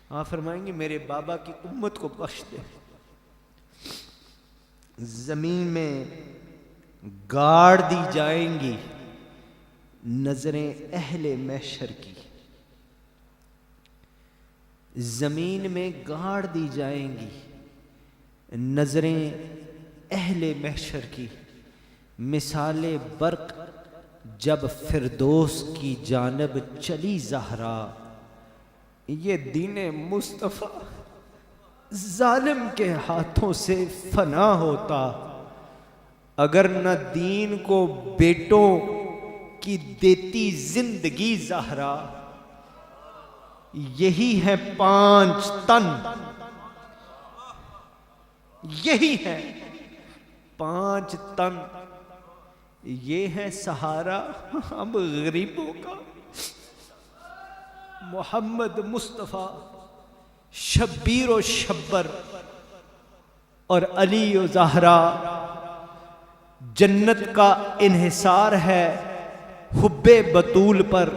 آپ فرمائیں گے میرے بابا کی امت کو بخش دے۔ زمین میں گاڑ دی جائیں گی نظریں اہل محشر کی، زمین میں گاڑ دی جائیں گی نظریں اہل محشر کی، مثال برق جب فردوس کی جانب چلی زہرا، یہ دین مصطفیٰ ظالم کے ہاتھوں سے فنا ہوتا، اگر نہ دین کو بیٹوں کی دیتی زندگی زہرا۔ یہی ہے 5 تن، یہی ہے 5 تن، یہ ہے سہارا ہم غریبوں کا، محمد مصطفیٰ شبیر و شبر اور علی و زہرا، جنت کا انحصار ہے حب بطول پر،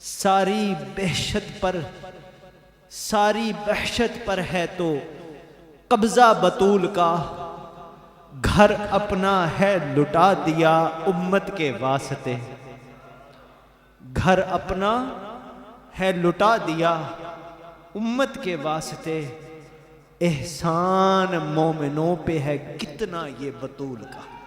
ساری بحشت پر ہے تو قبضہ بطول کا، گھر اپنا ہے لٹا دیا امت کے واسطے، گھر اپنا ہے لٹا دیا امت کے واسطے، احسان مومنوں پہ ہے کتنا یہ بطول کا۔